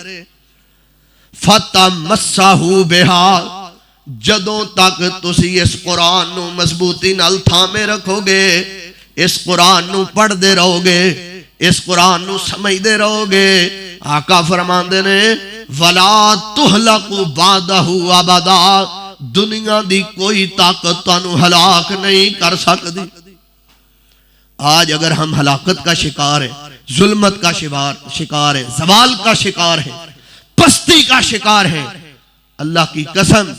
فَتَمَسَّهُ بِهَا جدوں تک تسی اس قرآن نو مضبوطی نال تھامے رکھو گے اس قرآن نو پڑھ دے رہو گے اس قرآن نو سمجھ دے رہو گے. آقا فرماندے نے وَلَا تُحْلَقُ بَعْدَهُ أَبَدًا دنیا دی کوئی طاقت تانوں ہلاک نہیں کر سکتی. آج اگر ہم ہلاکت کا شکار ہیں ظلمت کا شکار ہیں زوال کا شکار ہیں پستی کا شکار ہیں اللہ کی قسم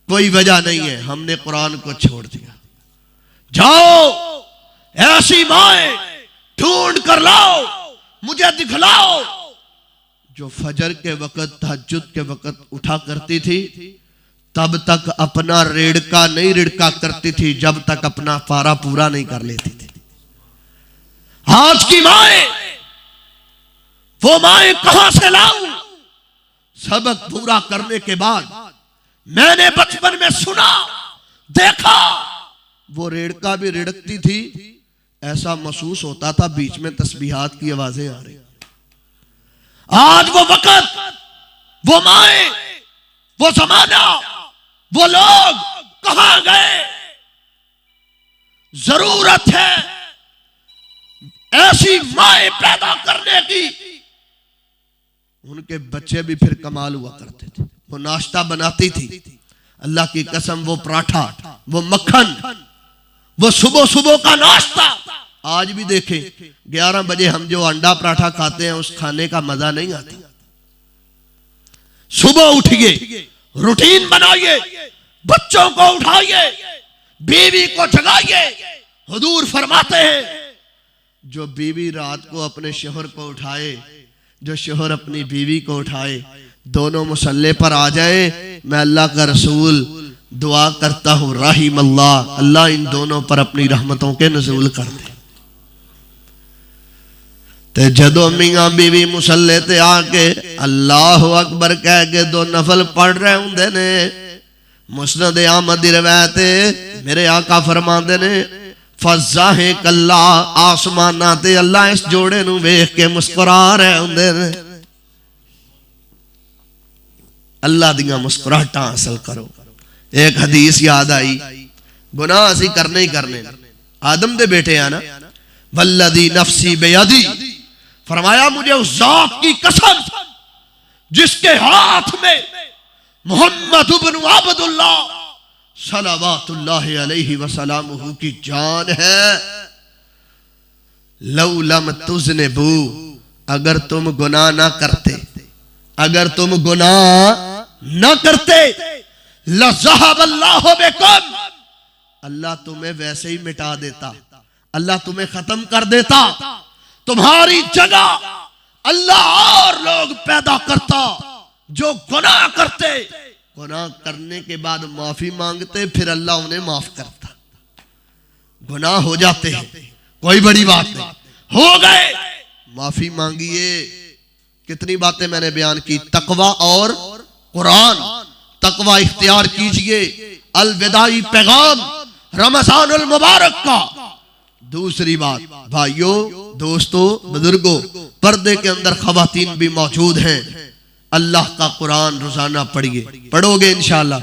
کوئی وجہ نہیں ہے ہم نے قرآن کو چھوڑ دیا. جاؤ ایسی مائیں ڈھونڈ کر لاؤ مجھے دکھلاؤ جو فجر کے وقت تہجد کے وقت اٹھا کرتی تھی تب تک اپنا ریڑکا نہیں رڑکا کرتی تھی جب تک اپنا پارا پورا نہیں کر لیتی تھی. آج کی مائیں وہ مائیں کہاں سے لاؤں؟ سبق پورا کرنے کے بعد میں نے بچپن میں سنا دیکھا وہ ریڑکا بھی رڑکتی تھی ایسا محسوس ہوتا تھا بیچ میں تسبیحات کی آوازیں آ رہی. آج وہ وقت وہ مائیں وہ زمانہ وہ لوگ کہاں گئے؟ ضرورت ہے ایسی مائیں پیدا کرنے کی. ان کے بچے بھی پھر کمال ہوا کرتے تھے. وہ ناشتہ بناتی تھی اللہ کی قسم وہ پراٹھا وہ مکھن وہ صبح صبح کا ناشتہ. آج بھی دیکھیں 11 بجے ہم جو انڈا پراٹھا کھاتے ہیں اس کھانے کا مزہ نہیں آتا. صبح اٹھئے روٹین بنائیے بچوں کو اٹھائیے بیوی کو جگائیے. حضور فرماتے ہیں جو بیوی رات کو اپنے شوہر کو اٹھائے جو شوہر اپنی بیوی کو اٹھائے دونوں مصلی پر آ جائیں میں اللہ کا رسول دعا کرتا ہوں رحم اللہ اللہ ان دونوں پر اپنی رحمتوں کے نزول کر دے. تے جدو میاں بیوی مصلی تے آ کے اللہ اکبر کہہ کے 2 نفل پڑھ رہے ہوندے نے. مسند احمد دی روایت میرے آقا فرماندے نے فضاہیں کلا آسمانہ تے اللہ اس جوڑے نو ویکھ کے مسکرا رہے ہوندے نے. اللہ دیاں مسکراہٹاں حاصل کرو. ایک حدیث یاد آئی گناہ اسی کرنے ہی کرنے آدم دے بیٹے آنا والذی نفسی بیدی فرمایا مجھے اس ذات کی قسم جس کے ہاتھ میں محمد بن عبداللہ صلوات اللہ علیہ وسلامہ کی جان ہے لو لم تذنبو اگر تم گناہ نہ کرتے اگر تم گناہ نہ کرتے لذہب اللہ بکم اللہ تمہیں ویسے ہی مٹا دیتا اللہ تمہیں ختم کر دیتا. تمہاری جگہ اللہ اور لوگ پیدا کرتا جو گناہ کرتے گناہ کرنے کے بعد معافی مانگتے پھر اللہ انہیں معاف کرتا. گناہ ہو جاتے ہیں کوئی بڑی بات نہیں ہو گئے معافی مانگیے. کتنی باتیں میں نے بیان کی. تقوی اور قرآن تقوی اختیار کیجئے. الوداعی پیغام رمضان المبارک کا. دوسری بات بھائیوں دوستوں بزرگوں پردے کے اندر خواتین بھی موجود ہیں. اللہ کا قرآن روزانہ پڑھیے. پڑھو گے انشاءاللہ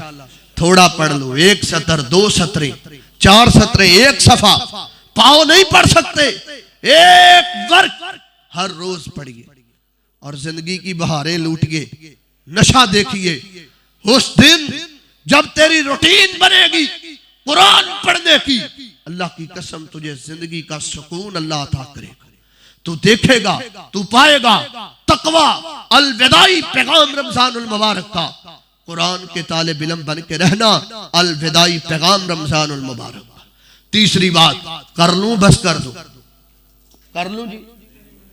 تھوڑا پڑھ لو، 1 سطر 2 سطریں 4 سطریں 1 صفحہ، پاؤ نہیں پڑھ سکتے، 1 ورق ہر روز پڑھیے اور زندگی کی بہاریں لوٹیے، نشہ دیکھیے۔ اس دن جب تیری روٹین بنے گی قرآن پڑھنے کی، اللہ کی قسم تجھے زندگی کا سکون اللہ عطا کرے گا۔ تو دیکھے گا، تو پائے گا تقوی الوداعی پیغام رمضان المبارک کا، قرآن کے طالب علم بن کے رہنا الوداعی پیغام رمضان المبارک کا۔ تیسری بات کر لوں، بس کر دو، کر لوں جی،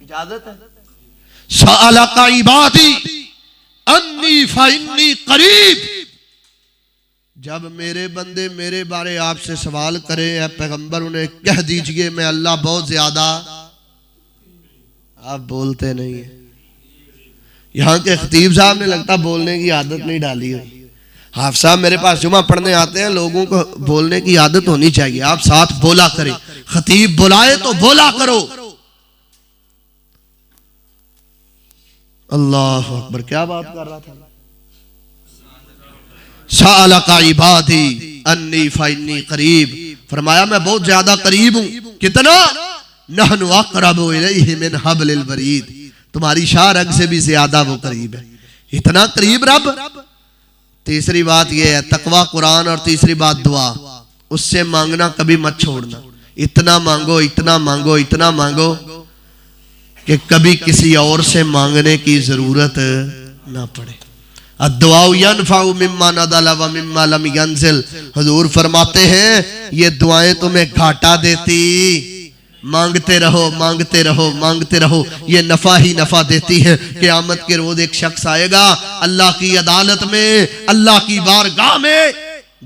اجازت ہے؟ سألک عبادی انی فانی قریب، جب میرے بندے میرے بارے آپ سے سوال کریں اے پیغمبر انہیں کہہ دیجئے میں اللہ بہت زیادہ، آپ بولتے نہیں ہیں۔ یہاں کے خطیب صاحب نے لگتا بولنے کی عادت نہیں ڈالی ہوئی۔ حافظ صاحب میرے پاس جمعہ پڑھنے آتے ہیں، لوگوں کو بولنے کی عادت ہونی چاہیے، آپ ساتھ بولا کریں، خطیب بلائے تو بولا کرو۔ اللہ اکبر، کیا بات کر رہا تھا؟ سألک عبادی انی فانی قریب، فرمایا میں بہت زیادہ قریب ہوں۔ کتنا؟ نحن اقرب الیہ من حبل الورید، تمہاری شاہ رگ سے بھی زیادہ وہ قریب ہے، اتنا قریب رب۔ تیسری بات یہ ہے تقوی قرآن، اور تیسری بات دعا، اس سے مانگنا کبھی مت چھوڑنا، اتنا مانگو اتنا مانگو اتنا مانگو کہ کبھی کسی اور سے مانگنے کی ضرورت نہ پڑے۔ الدعاء ينفع مما نزل ومما لم ينزل، حضور فرماتے ہیں یہ دعائیں تمہیں گھاٹا دیتی، مانگتے رہو مانگتے رہو مانگتے رہو، یہ نفع ہی نفع دیتی ہے۔ قیامت کے روز ایک شخص آئے گا اللہ کی عدالت میں، اللہ کی بارگاہ میں،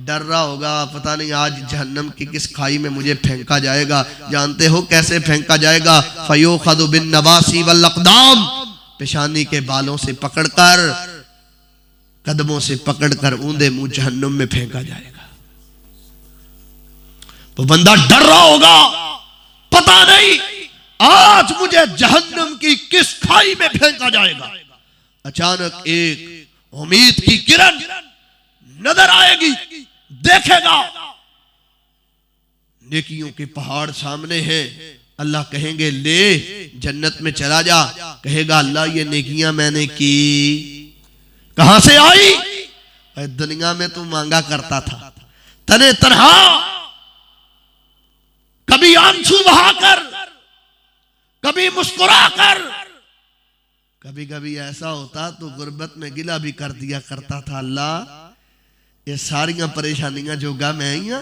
ڈر رہا ہوگا پتہ نہیں آج جہنم کی کس کھائی میں مجھے پھینکا جائے گا۔ جانتے ہو کیسے پھینکا جائے گا؟ فَيُوخَذُ بِالنَّوَاصِي وَالْأَقْدَامِ، پیشانی کے بالوں سے پکڑ کر، قدموں سے پکڑ کر اوندے منہ جہنم میں پھینکا جائے گا۔ تو بندہ ڈر رہا ہوگا پتہ نہیں آج مجھے جہنم کی کس کھائی میں پھینکا جائے گا۔ اچانک ایک امید کی کرن نظر آئے گی، دیکھے گا نیکیوں کے پہاڑ سامنے ہیں، اللہ کہیں گے لے جنت میں چلا جا، کہے گا اللہ یہ نیکیاں میں نے کی کہاں سے آئی؟ اے دنیا میں تو مانگا کرتا تھا تنے تنہا، کبھی آنسو بہا کر، کبھی مسکرا کر، کبھی کبھی ایسا ہوتا تو غربت میں گلہ بھی کر دیا کرتا تھا اللہ یہ ساریاں پریشانیاں جو گا میں آئیاں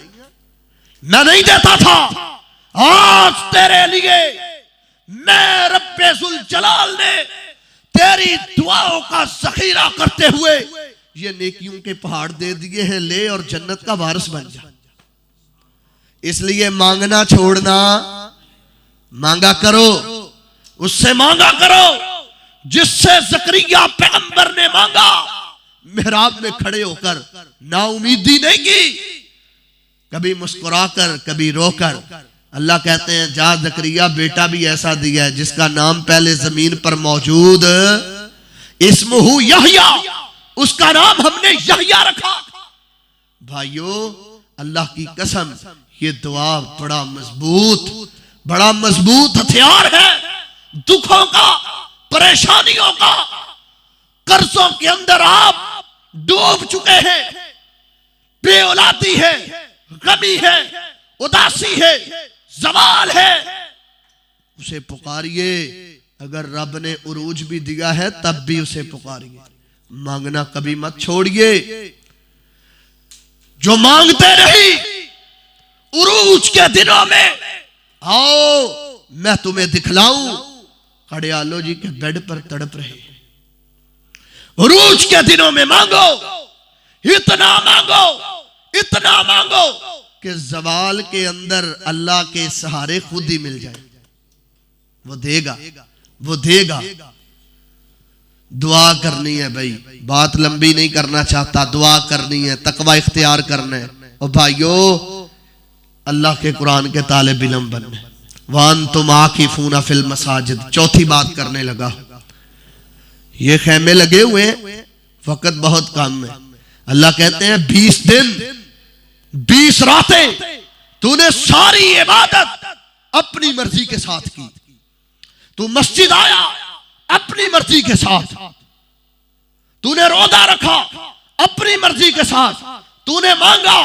میں نہیں دیتا تھا، آج تیرے لیے میں رب ذوالجلال نے تیری دعاؤں کا ذخیرہ کرتے ہوئے یہ نیکیوں کے پہاڑ دے دیے ہیں، لے اور جنت کا وارث بن جا۔ اس لیے مانگنا چھوڑنا، مانگا کرو، اس سے مانگا کرو جس سے زکریا پیغمبر نے مانگا، محراب میں کھڑے ہو کر نا امیدی نہیں کی، کبھی مسکرا کر کبھی رو کر۔ اللہ کہتے ہیں جا زکریا بیٹا بھی ایسا دیا ہے جس کا نام پہلے زمین پر موجود، اسمہ یحییٰ، اس کا نام ہم نے یحییٰ رکھا۔ بھائیو اللہ کی قسم یہ دعا بڑا مضبوط ہتھیار ہے، دکھوں کا، پریشانیوں کا، قرضوں کے اندر آپ ڈوب چکے ہیں، بے اولادی ہے، غمی ہے، اداسی ہے، زوال ہے، اسے پکاریے، اگر رب نے عروج بھی دیا ہے تب بھی اسے پکاریے، مانگنا کبھی مت چھوڑیے۔ جو مانگتے رہی عروج کے دنوں میں آؤ میں تمہیں دکھلاؤں، کھڑیالو جی کے بیڈ پر تڑپ رہے، عروج کے دنوں میں مانگو، اتنا مانگو اتنا مانگو کہ زوال کے اندر اللہ کے سہارے خود ہی مل جائے، وہ دے گا۔ دعا کرنی ہے بھائی، بات لمبی نہیں کرنا چاہتا، دعا کرنی ہے، تقوی اختیار کرنا ہے۔ اور بھائیو اللہ کے قرآن کے طالب علم بننے، وَأَنْتُمْ عَاكِفُونَ فِي الْمَسَاجِدِ، چوتھی بات کرنے لگا۔ یہ خیمے لگے ہوئے وقت بہت کم ہے، اللہ کہتے ہیں 20 دن 20 راتیں تو نے ساری عبادت اپنی مرضی کے ساتھ کی. تو مسجد آیا اپنی مرضی کے ساتھ, تو نے روزہ رکھا اپنی مرضی کے ساتھ, تو نے مانگا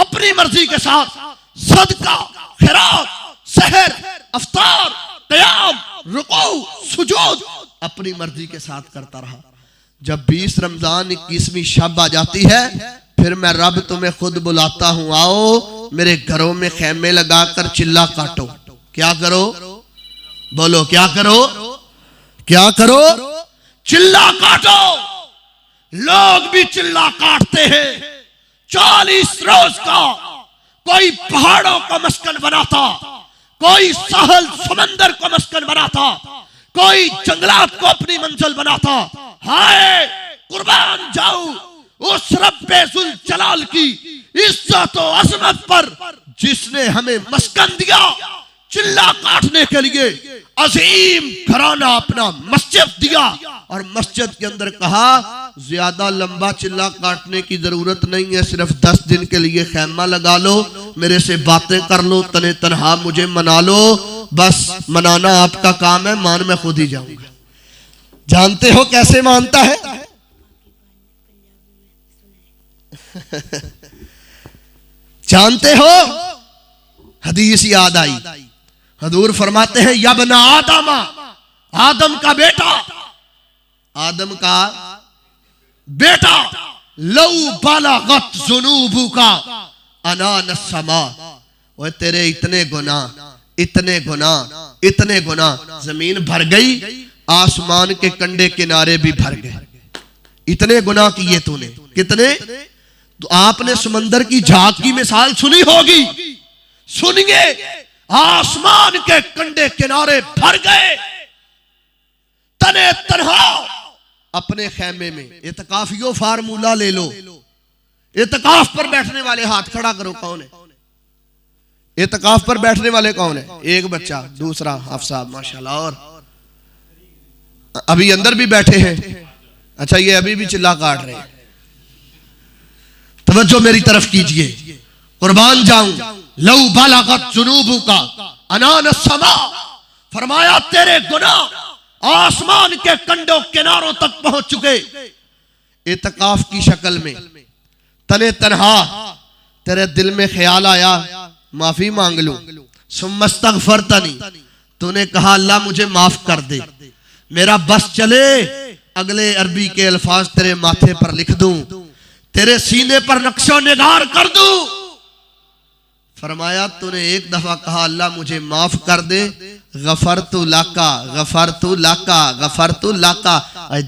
اپنی مرضی کے ساتھ, صدقہ خیرات سحر افطار قیام رکوع سجود اپنی مرضی کے ساتھ کرتا رہا. جب 20 رمضان 21ویں شب آ جاتی ہے پھر میں رب تمہیں خود بلاتا ہوں, آؤ میرے گھروں میں خیمے لگا کر چلا کاٹو. کیا کرو؟ بولو کیا کرو؟ کیا کرو؟ چلا کاٹو. لوگ بھی چلا کاٹتے ہیں. 40 روز کا کوئی پہاڑوں کو مسکن بناتا, کوئی ساحل سمندر کو مسکن بناتا, کوئی جنگلات کو اپنی منزل بناتا. ہائے قربان جاؤ اس رب ذوالجلال کی عزت و عظمت پر جس نے ہمیں مسکن دیا چلا کاٹنے کے لیے, عظیم گھرانہ اپنا مسجد دیا, اور مسجد کے اندر کہا زیادہ لمبا چلا کاٹنے کی ضرورت نہیں ہے, صرف 10 دن کے لیے خیمہ لگا لو, میرے سے باتیں کر لو, تنے تنہا مجھے منا لو, بس منانا آپ کا کام ہے, مان میں خود ہی جاؤں گا. جانتے ہو کیسے مانتا ہے؟ جانتے ہو؟ حدیث یاد آئی, حضور فرماتے ہیں یا ابن آدم, آدم کا بیٹا, آدم کا بیٹا, لو بلغت ذنوبک عنان السماء, وہ تیرے اتنے گناہ اتنے گناہ اتنے گناہ, زمین بھر گئی آسمان کے کنڈے کنارے بھی بھر گئے. اتنے گناہ کیے تو نے. کتنے؟ تو آپ نے سمندر کی جھاگ کی مثال سنی ہوگی, سنیے, آسمان کے کنڈے کنارے بھر گئے, تنے تنہا اپنے خیمے میں. اعتکافیوں فارمولہ لے لو, اعتکاف پر بیٹھنے والے ہاتھ کھڑا کرو, کون ہے اعتکاف پر بیٹھنے والے؟ کون ہے؟ ایک بچہ, دوسرا حافظ صاحب ماشاءاللہ, اور ابھی اندر بھی بیٹھے ہیں. اچھا یہ ابھی بھی چلا کاٹ رہے ہیں. توجہ میری طرف کیجئے, قربان جاؤں, لو بلغت ذنوبک عنان السماء, فرمایا تیرے گناہ آسمان کے کنڈوں کناروں تک پہنچ چکے. اعتکاف کی شکل میں تنے تنہا تیرے دل میں خیال آیا معافی مانگ لوں, ثم استغفرتنی, تو نے کہا اللہ مجھے معاف کر دے, میرا بس چلے اگلے عربی کے الفاظ تیرے ماتھے پر لکھ دوں, تیرے سینے پر نقش و نگار کر دوں. فرمایا تو نے ایک دفعہ کہا اللہ مجھے معاف کر دے, غفرت لکا غفرت لکا غفرت لکا,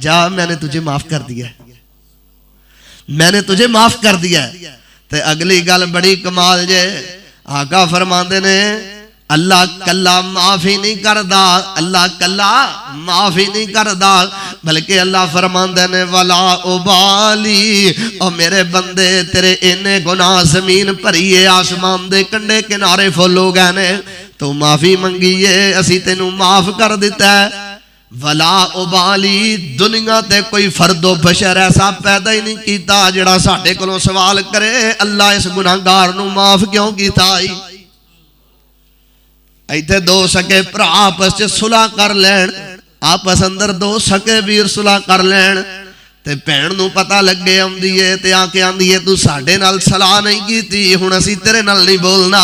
جا میں نے تجھے معاف کر دیا, میں نے تجھے معاف کر دیا. تے اگلی گل بڑی کمال جے, آقا فرماندے نے اللہ کلا معافی نہیں کردا, اللہ کلا معافی نہیں کردا, بلکہ اللہ فرماندے نے ولا ابالی, او میرے بندے تیرے اینے گناہ زمین بھریے, آسمان دے کنڈے کنارے فل ہو گئے نے, تو معافی منگیے اسی تینوں معاف کر دیتا ہے. ولا ابالی, دنیا تے کوئی فرد و بشر ایسا پیدا ہی نہیں کیتا جڑا ساڈے کولوں سوال کرے اللہ اس گناہگار نو معاف کیوں کیتا. ایتھے دو سکے پرا آپس چ صلح کر لین, آپس اندر دو سکے ویر صلح کر لین, تے بہن نو پتہ لگے آندی ہے تے آ کے آندی ہے تو ساڈے نال صلاح نہیں کیتی, ہن اسی تیرے نال نہیں بولنا.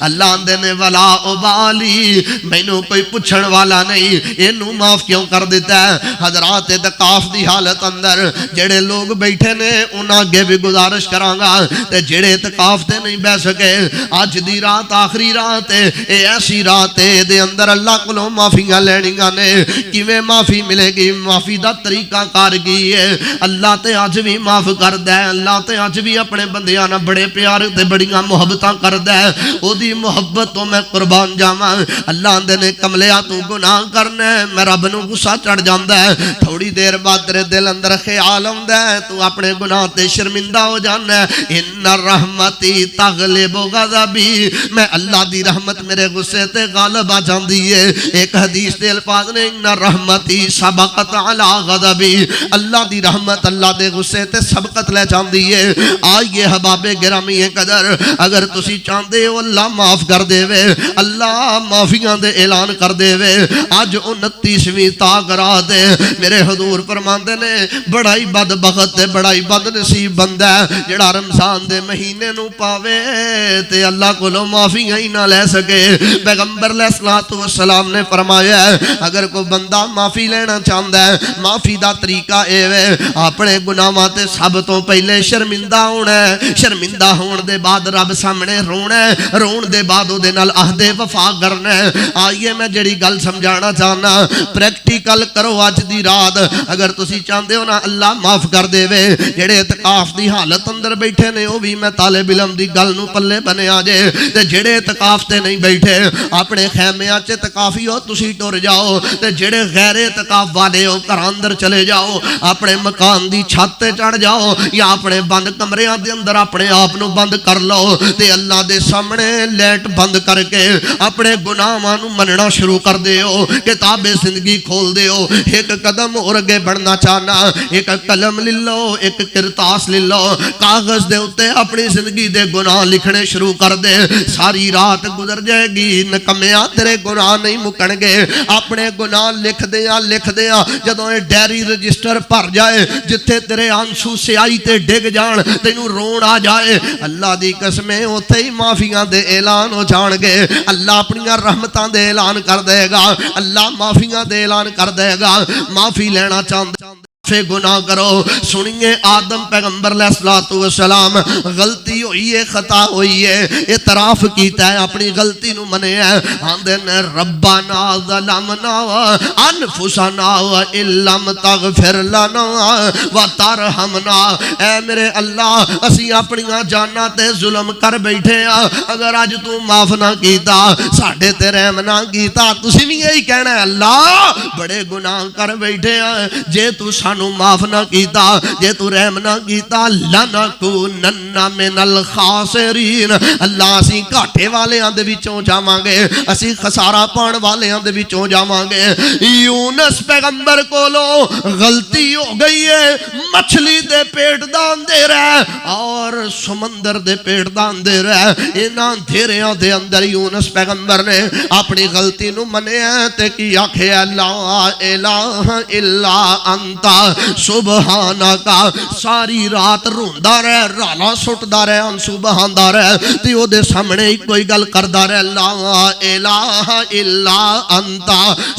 اللہ آندے نے ولا ابالی, مینوں کوئی پوچھن والا نہیں, اینوں معاف کیوں کر دیتا ہے. حضرات اعتکاف دی حالت اندر جڑے لوگ بیٹھے نے انہاں اگے بھی گزارش کراں گا, تے جڑے اعتکاف تے نہیں بیٹھ سکے, اج دی رات آخری رات ہے, اے ایسی رات ہے دے اندر اللہ کولوں معافیاں لینیاں نے. کیویں معافی ملے گی؟ معافی دا طریقہ کار کی ہے, اللہ تے آج بھی معاف کر دے, اللہ تے آج بھی اپنے بندیاں نال بڑے پیار تے بڑیاں محبتاں کر دے, او دی محبت تو میں قربان جاواں. اللہ دے نے کملیا تو گناہ کرنا ہے, میں رب نو غصہ چڑھ جاندا ہے, تھوڑی دیر بعد تیرے دل اندر خیال آوندا ہے تو اپنے گناہ تے شرمندہ ہو جانا ہے. ان رحمتی تغلب غضبی, میں اللہ دی رحمت میرے غصے تے غالب آ جاندی ہے. ایک حدیث دے الفاظ نے ان رحمتی سبقت علی غضبی, اللہ دی رحمت اللہ دے غصے تے سبقت لے جاندی ہے۔ آئیے حباب گرامی قدر، اگر تسی چاندے ہو اللہ معاف کر دے وے، اللہ معافیاں دے اعلان کر دے وے۔ آج 29ویں تاک رات ہے، میرے حضور فرماندے نے بڑا ہی بدبخت تے بڑا ہی بد نصیب بندہ ہے جڑا رمضان دے مہینے نو پاوے تے اللہ کولوں معافیاں ہی نہ لے سکے۔ پیغمبر علیہ السلام نے فرمایا ہے اگر کوئی بندہ معافی لینا چاہتا ہے، معافی دا طریقہ اے وے اپنے گناہاں تے سب تو پہلے شرمندہ ہونا ہے، شرمندہ ہون دے بعد رب سامنے رونا ہے، رون دے بعد او دے نال عہد وفا کرنا ہے۔ آئیے میں جڑی گل سمجھانا چاہنا پریکٹیکل کرو اج دی رات۔ اگر تسی چاہندے ہو نا اللہ معاف کر دے وے، جڑے اعتکاف دی حالت اندر بیٹھے نے او بھی میں طالب علم دی گل نو پلے بنے آ جے، تے جڑے اعتکاف تے نہیں بیٹھے اپنے خیمیاں چ اعتکافی ہو تسی ٹر جاؤ، تے جڑے غیر اعتکاف والے ہو گھر اندر چلے جاؤ، اپنے مکان دی چھت تے چڑھ جاؤ یا اپنے بند کمریاں دے اندر اپنے آپ نو بند کر لو تے اللہ دے سامنے لیٹ بند کر کے اپنے گناہاں نو مننا شروع کر دیو، کتاب زندگی کھول دیو۔ ایک قدم اور اگے بڑھنا چاہنا، ایک قلم لے لو، ایک کرتاس لے لو، کاغذ دے اتے اپنی زندگی دے گناہ لکھنے شروع کر دے۔ ساری رات گزر جائے گی، نکمیاں تیرے گناہ نہیں مکن گے۔ اپنے گناہ لکھ دیاں جدوں اے ڈیری رجسٹر بھر جائے، جتھے تیرے آنسو سیاہی تے ڈگ جان، تینوں رون آ جائے، اللہ دی قسمیں اوتھے ہی معافیاں دے اعلان ہو جان گے۔ اللہ اپنی رحمتاں دے اعلان کر دے گا، اللہ معافیاں دے اعلان کر دے گا۔ معافی لینا چاہتے گناہ کرو۔ سنیے آدم پیغمبر علیہ السلام غلطی ہوئی ہے، خطا ہوئی ہے، اعتراف کیتا ہے، اپنی غلطی نو منے ہے۔ آندے نے ربنا ظلمنا انفسنا وان لم تغفر لنا وترحمنا، اے میرے اللہ اسی اپنی جاناں تے ظلم کر بیٹھے ہاں، اگر اج تو معاف نہ کیتا، ساڈے تے رحم نہ کیتا، تسی بھی یہی کہنا ہے اللہ بڑے گناہ کر بیٹھے ہاں، جے تو سانو معاف نہ کیتا، جے تو رحم نہ کیتا، لنکونن من الخاسرین، اللہ اسی گھاٹے والیاں دے وچوں جاواں گے، اسی خسارہ پاون والیاں دے وچوں جاواں گے۔ یونس پیغمبر کولوں غلطی ہو گئی ہے، مچھلی دے پیٹ دا اندر ہے اور سمندر دے پیٹ دا اندر ہے، انہاں دھیریاں دے اندر یونس پیغمبر نے اپنی غلطی نو منیا تے کی آکھے لا الہ الا انت سبحانکا، ساری رات روندا رہے، رالا سٹدا رہے، آنسو بہاندا رہے، تے او دے سامنے ہی کوئی گل کردا رہے، لا الہ الا انت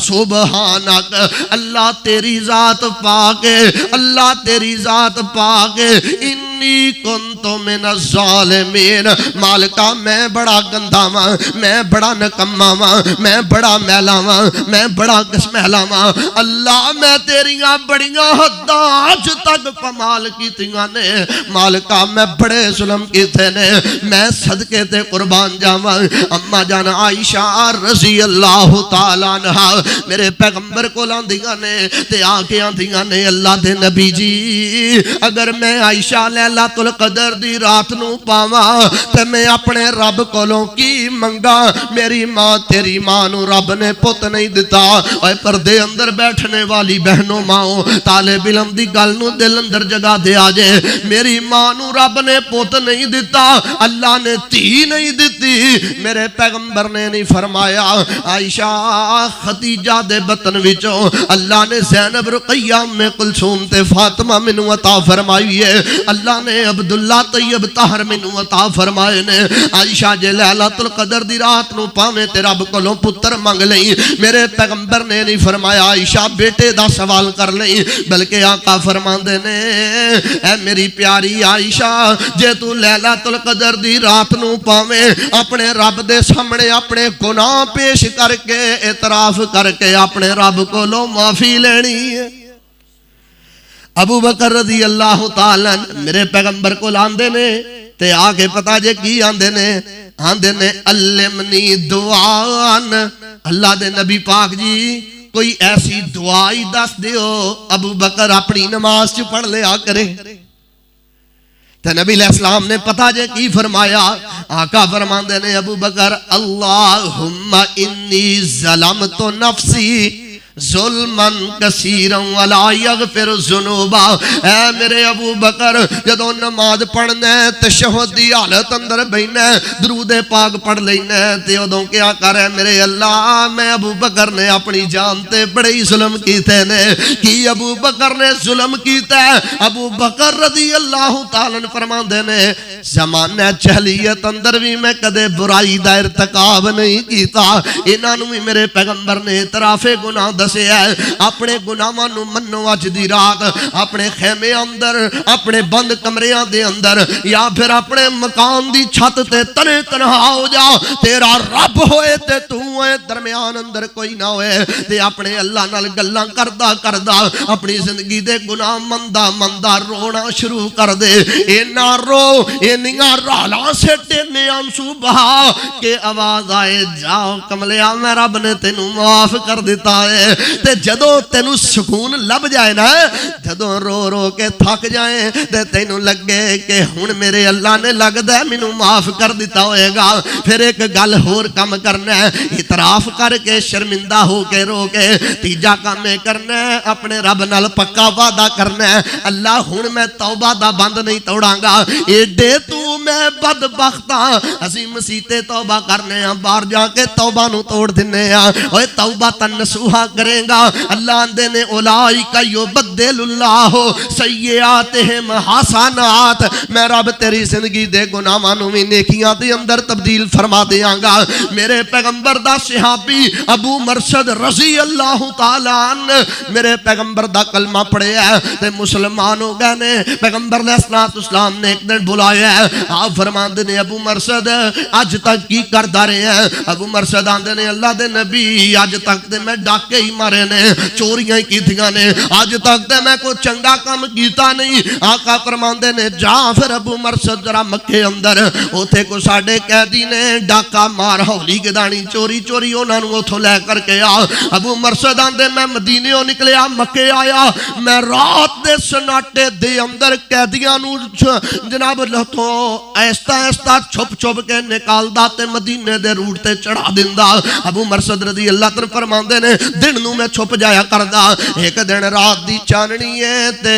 سبحانک، اللہ تیری ذات پاک ہے، اللہ تیری ذات پاک ہے، انی کنت من الظالمین، مالکا میں بڑا گندا واں، میں بڑا نکما واں، میں بڑا میلا واں، میں بڑا گسمیلا واں، اللہ میں تیریاں بڑیاں حداں آج تک پمال کیتیاں نے، مالکا میں بڑے ظلم کیتے نے، میں صدقے تے قربان جاواں۔ اما جان عائشہ رضی اللہ تعالیٰ عنہا میرے پیغمبر کو لاندیاں نے تے آکے آندیاں نے اللہ دے نبی جی اگر میں عائشہ لیلۃ القدر دی رات نو پاواں تے میں اپنے رب کولوں کی منگا، میری ماں تیری ماں نو رب نے پت نہیں دتا، اے پردے اندر بیٹھنے والی بہنوں ماں طالب علم دی گل نو دل اندر جگہ دے آجے، میری ماں نو رب نے پوت نہیں دیتا، اللہ نے تھی نہیں دیتی، میرے پیغمبر نے نہیں فرمایا عائشہ خدیجہ دے بطن وچوں اللہ نے زینب رقیہ ام کلثوم تے فاطمہ منو عطا فرمائی ہے، اللہ نے عبداللہ طیب طاہر منو عطا فرمائے نے، عائشہ جے لیلۃ القدر دی رات نو پاویں تے رب کولوں پتر منگ لئی، میرے پیغمبر نے نہیں فرمایا عائشہ بیٹے دا سوال کر لئی، بلکہ آقا فرماندے نے اے میری پیاری عائشہ جے تو لیلۃ القدر دی رات نو پاویں اپنے رب دے سامنے اپنے گناہ پیش کر کے اعتراف کر کے اپنے رب کو لو معافی لینی ہے۔ ابو بکر رضی اللہ تعالیٰ میرے پیغمبر کو لاندے نے تے آگے پتا جے کی آندے نے علمنی دعان، اللہ دے نبی پاک جی کوئی ایسی دعائی دس دیو ابو بکر اپنی نماز چ پڑھ لیا کرے، تے نبی علیہ السلام نے پتا جے کی فرمایا، آقا فرماندے نے ابو بکر اللہم انی ظلمت نفسی، ظلمن کثیرا ولا یغفر الذنوب. اے میرے ابو بکر جدو نماز پڑھنا ہے تشہد دی حالت اندر بیٹھنا ہے درود پاک پڑھ لینا ہے تے ادوں کیا کرے میرے اللہ میں ابو بکر نے اپنی جان تے بڑے ہی ظلم کیتے نے. کی ابو بکر نے ظلم کیتا ہے؟ ابو بکر رضی اللہ تعالیٰ عنہ فرماندے نے زمانہ جہلیت اندر بھی میں کدے برائی دا ارتکاب نہیں کیتا. انہاں نوں بھی میرے پیغمبر نے اعتراف گناہ دسے ہے. اپنے گناہاں نوں منو اج دی رات اپنے خیمے اندر اپنے بند کمریاں دے اندر یا پھر اپنے مکان دی چھت تے تنے تنہا ہو جا. تیرا رب ہوئے تے تو ہوئے درمیان اندر کوئی نہ ہوئے تے اپنے اللہ نال گلاں کردا کردا اپنی زندگی دے گناہ مندہ مندہ رونا شروع کر دے. اے نہ رو انیاں رالاں سے ٹینے آنسو بہا کہ آواز آئے جاؤ کملیا میں رب نے تینوں معاف کر دیتا ہے. تے جدو تینوں سکون لب جائے نا جدو رو رو کے تھک جائیں تے تینوں لگے کہ ہن میرے اللہ نے لگدا ہے مینوں معاف کر دیتا ہوئے گا. پھر ایک گل ہور کم کرنا ہے اعتراف کر کے شرمندہ ہو کے رو کے تیجا کام کرنا ہے اپنے رب نال پکا وعدہ کرنا ہے اللہ ہن میں توبہ دا بند نہیں توڑاں گا. ایڈے تو میں بدبخت ہاں اسی مسیتے توبہ کرنے ہیں باہر جا کے توبہ نو توڑ دینے ہیں. اوے توبہ تنسوہا کریں گا اللہ اندے نے اولائکا یبدل اللہ سیئاتہم حسنات. میں رب تیری زندگی دے گناہاں نو وی نیکیاں دے اندر تبدیل فرما دیاں گا. میرے پیغمبر دا صحابی ابو مرثد رضی اللہ تعالیٰ عنہ میرے پیغمبر دا کلمہ پڑھے ہے تے مسلمان ہو گئے نے. پیغمبر علیہ السلام نے ایک دن بلایا ہے. آپ فرماندے نے ابو مرثد اج تک کی کردا رہے ہیں؟ ابو مرثد آندے نے اللہ دے نبی اج تک تے میں ڈاکے ہی مارے نے چوریاں ہی کیتیاں نے اج تک تے میں کوئی چنگا کام کیتا نہیں. آقا فرماندے نے جا پھر ابو مرثد ذرا مکے اندر اوتھے کو ساڈے قیدی نے ڈاکا مار ہولی گدانی چوری چوری انہاں نوں اوتھوں لے کر کے آ. ابو مرثد آندے میں مدینےوں نکلیا مکے آیا میں رات دے سناٹے دے اندر قیدیاں نوں جناب لتھوں ایستا ایستا چھپ چھپ کے نکالدا تے مدینے دے روٹ تے چڑھا دیندا. ابو مرثد رضی اللہ تعالیٰ فرماندے نے دن نوں میں چھپ جایا کردا. ایک دن رات دی چاننی ہے تے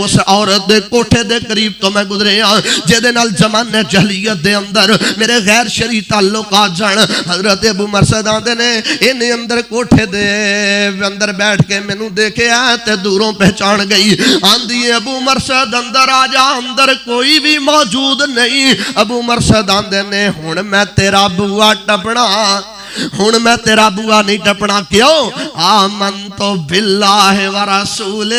اس عورت دے کوٹھے دے قریب تو میں گزرے ہاں جے نال زمانہ جہلیت دے اندر میرے غیر شرعی تعلقات جان. حضرت ابو مرثد آندے نے انہیں اندر کوٹھے دے اندر بیٹھ کے مینوں دیکھیا تے دوروں پہچان گئی. آندی ابو مرثد اندر آ جا اندر کوئی بھی موجود نہیں. ابو مرثد آندے نے ہن میں تیرا بوا ٹپنا ہن میں تیرا بوا نہیں ٹپنا. کیوں؟ آمنت باللہ و رسولہ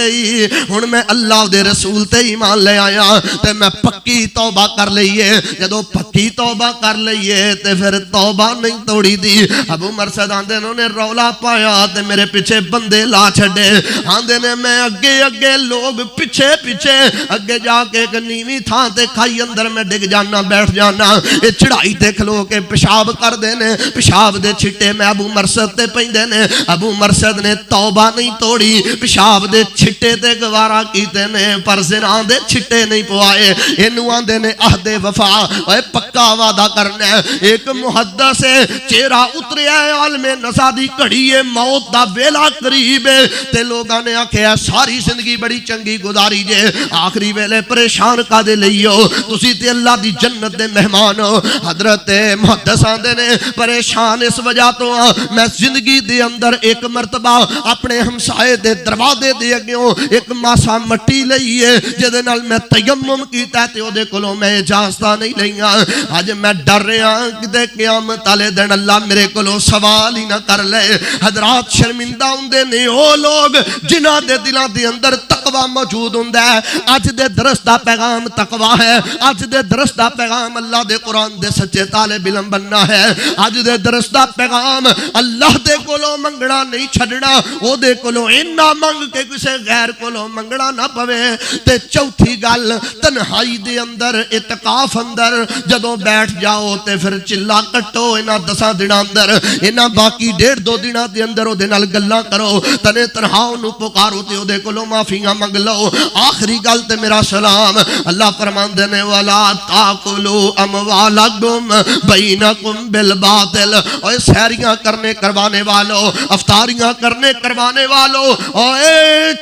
ہن میں اللہ دے رسول تے ایمان لے آیا تے میں پکی توبہ کر لئیے. جدو پکی توبہ کر لئیے تے پھر توبہ نہیں توڑی دی. ابو مرثد آندے انہوں نے رولا پایا تے میرے پیچھے بندے لا چھڑے. آندے نے میں اگے اگے لوگ پیچھے پیچھے اگے جا کے ایک نیویں تھا تے کھائی اندر میں ڈگ جانا بیٹھ جانا. یہ چڑھائی تے کھلو کے پیشاب کر دینے پیشاب دے چھٹے میں ابو مرثد تے پیندے نے. ابو مرثد نے توبہ نہیں توڑی پیشاب دے چھٹے تے گوارا کیتے نے پر زنا دے چھٹے نہیں پوائے. انہوں آندے نے عہد وفا اے پکا وعدہ کرنا ہے. ایک محدث ہے چہرہ اترے ہے عالم نزادی کڑی ہے موت دا ویلا قریب ہے تے لوگاں نے آکھیا ساری زندگی بڑی چنگی گزاری جے آخری ویلے پریشان کا دے لئیو تسی تے اللہ دی جنت دے مہمان ہو. حضرت محدث آندے نے پریشان اس وجہ تو میں زندگی دے اندر ایک مرتبہ اپنے ہمسائے دے دروازے دے اگیوں ایک ماسا مٹی لئی ہے جدے نال میں تیمم کیتا تے او دے کولوں میں اجازت نہیں لئیاں. اج میں ڈر رہا کہ قیامت والے دن اللہ میرے کولوں سوال ہی نہ کر لے. حضرات شرمندہ ہوندے نے او لوگ جنہاں دے دلاں دے اندر تقوی موجود ہوندا ہے. اج دے درس دا پیغام تقوی ہے. اج دے درس دا پیغام اللہ دے قرآن دے سچے طالب علم بننا ہے. اج دے درس دا پیغام اللہ دے کولوں منگنا نہیں چھڑنا او دے کولوں اینا منگ کے کسے غیر کولوں منگنا نہ پوے. تے چوتھی گل تنہائی دے اندر اعتکاف اندر جدوں بیٹھ جاؤ تے پھر چلا کٹو انہاں 10 دناں اندر انہاں باقی 1.5-2 دناں دے اندر او دے نال گلاں کرو تنے تنہاؤ نو پکارو تے او دے کولوں معافیاں منگ لو. آخری گل تے میرا سلام. اللہ فرماندے نے وَلَا تَأْكُلُوا أَمْوَالَكُمْ بَيْنَكُمْ بِالْبَاطِلِ. اور سحریاں کرنے کروانے والوں, افطاریاں کرنے کروانے والوں, اور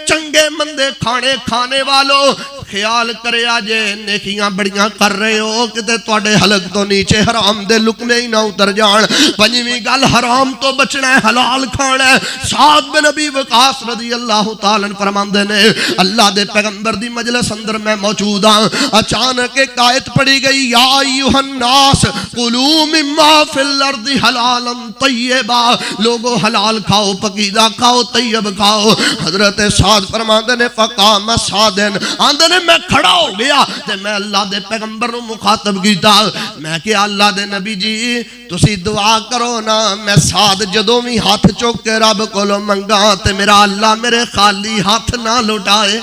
چنگے مندے کھانے کھانے والوں, خیال کرے آجے نیکیاں بڑیاں کر رہے ہو کہ تواڈے حلق تو نیچے حرام دے لقمے ہی نہ اتر جان. پنجویں گل حرام تو بچنا ہے, حلال کھانا ہے. سعد بن ابی وقاص رضی اللہ تعالیٰ عنہ فرماندے نے اللہ دے پیغمبر دی مجلس اندر میں موجود ہاں, اچانک ایک آیت پڑھی گئی یا ایھا الناس کلوا مما فی الارض حلالا طیبا. لوگو حلال کھاؤ, پکیزہ کھاؤ, طیب کھاؤ. حضرت سعد فرماندے نے فقام سعدن, آندے نے میں کھڑا ہو گیا تے میں اللہ دے پیغمبر نو مخاطب کیتا. میں کہ اللہ دے نبی جی تسی دعا کرو نا, میں سعد جدوں بھی ہاتھ چوک کے رب کولو منگا تے میرا اللہ میرے خالی ہاتھ نہ لٹائے,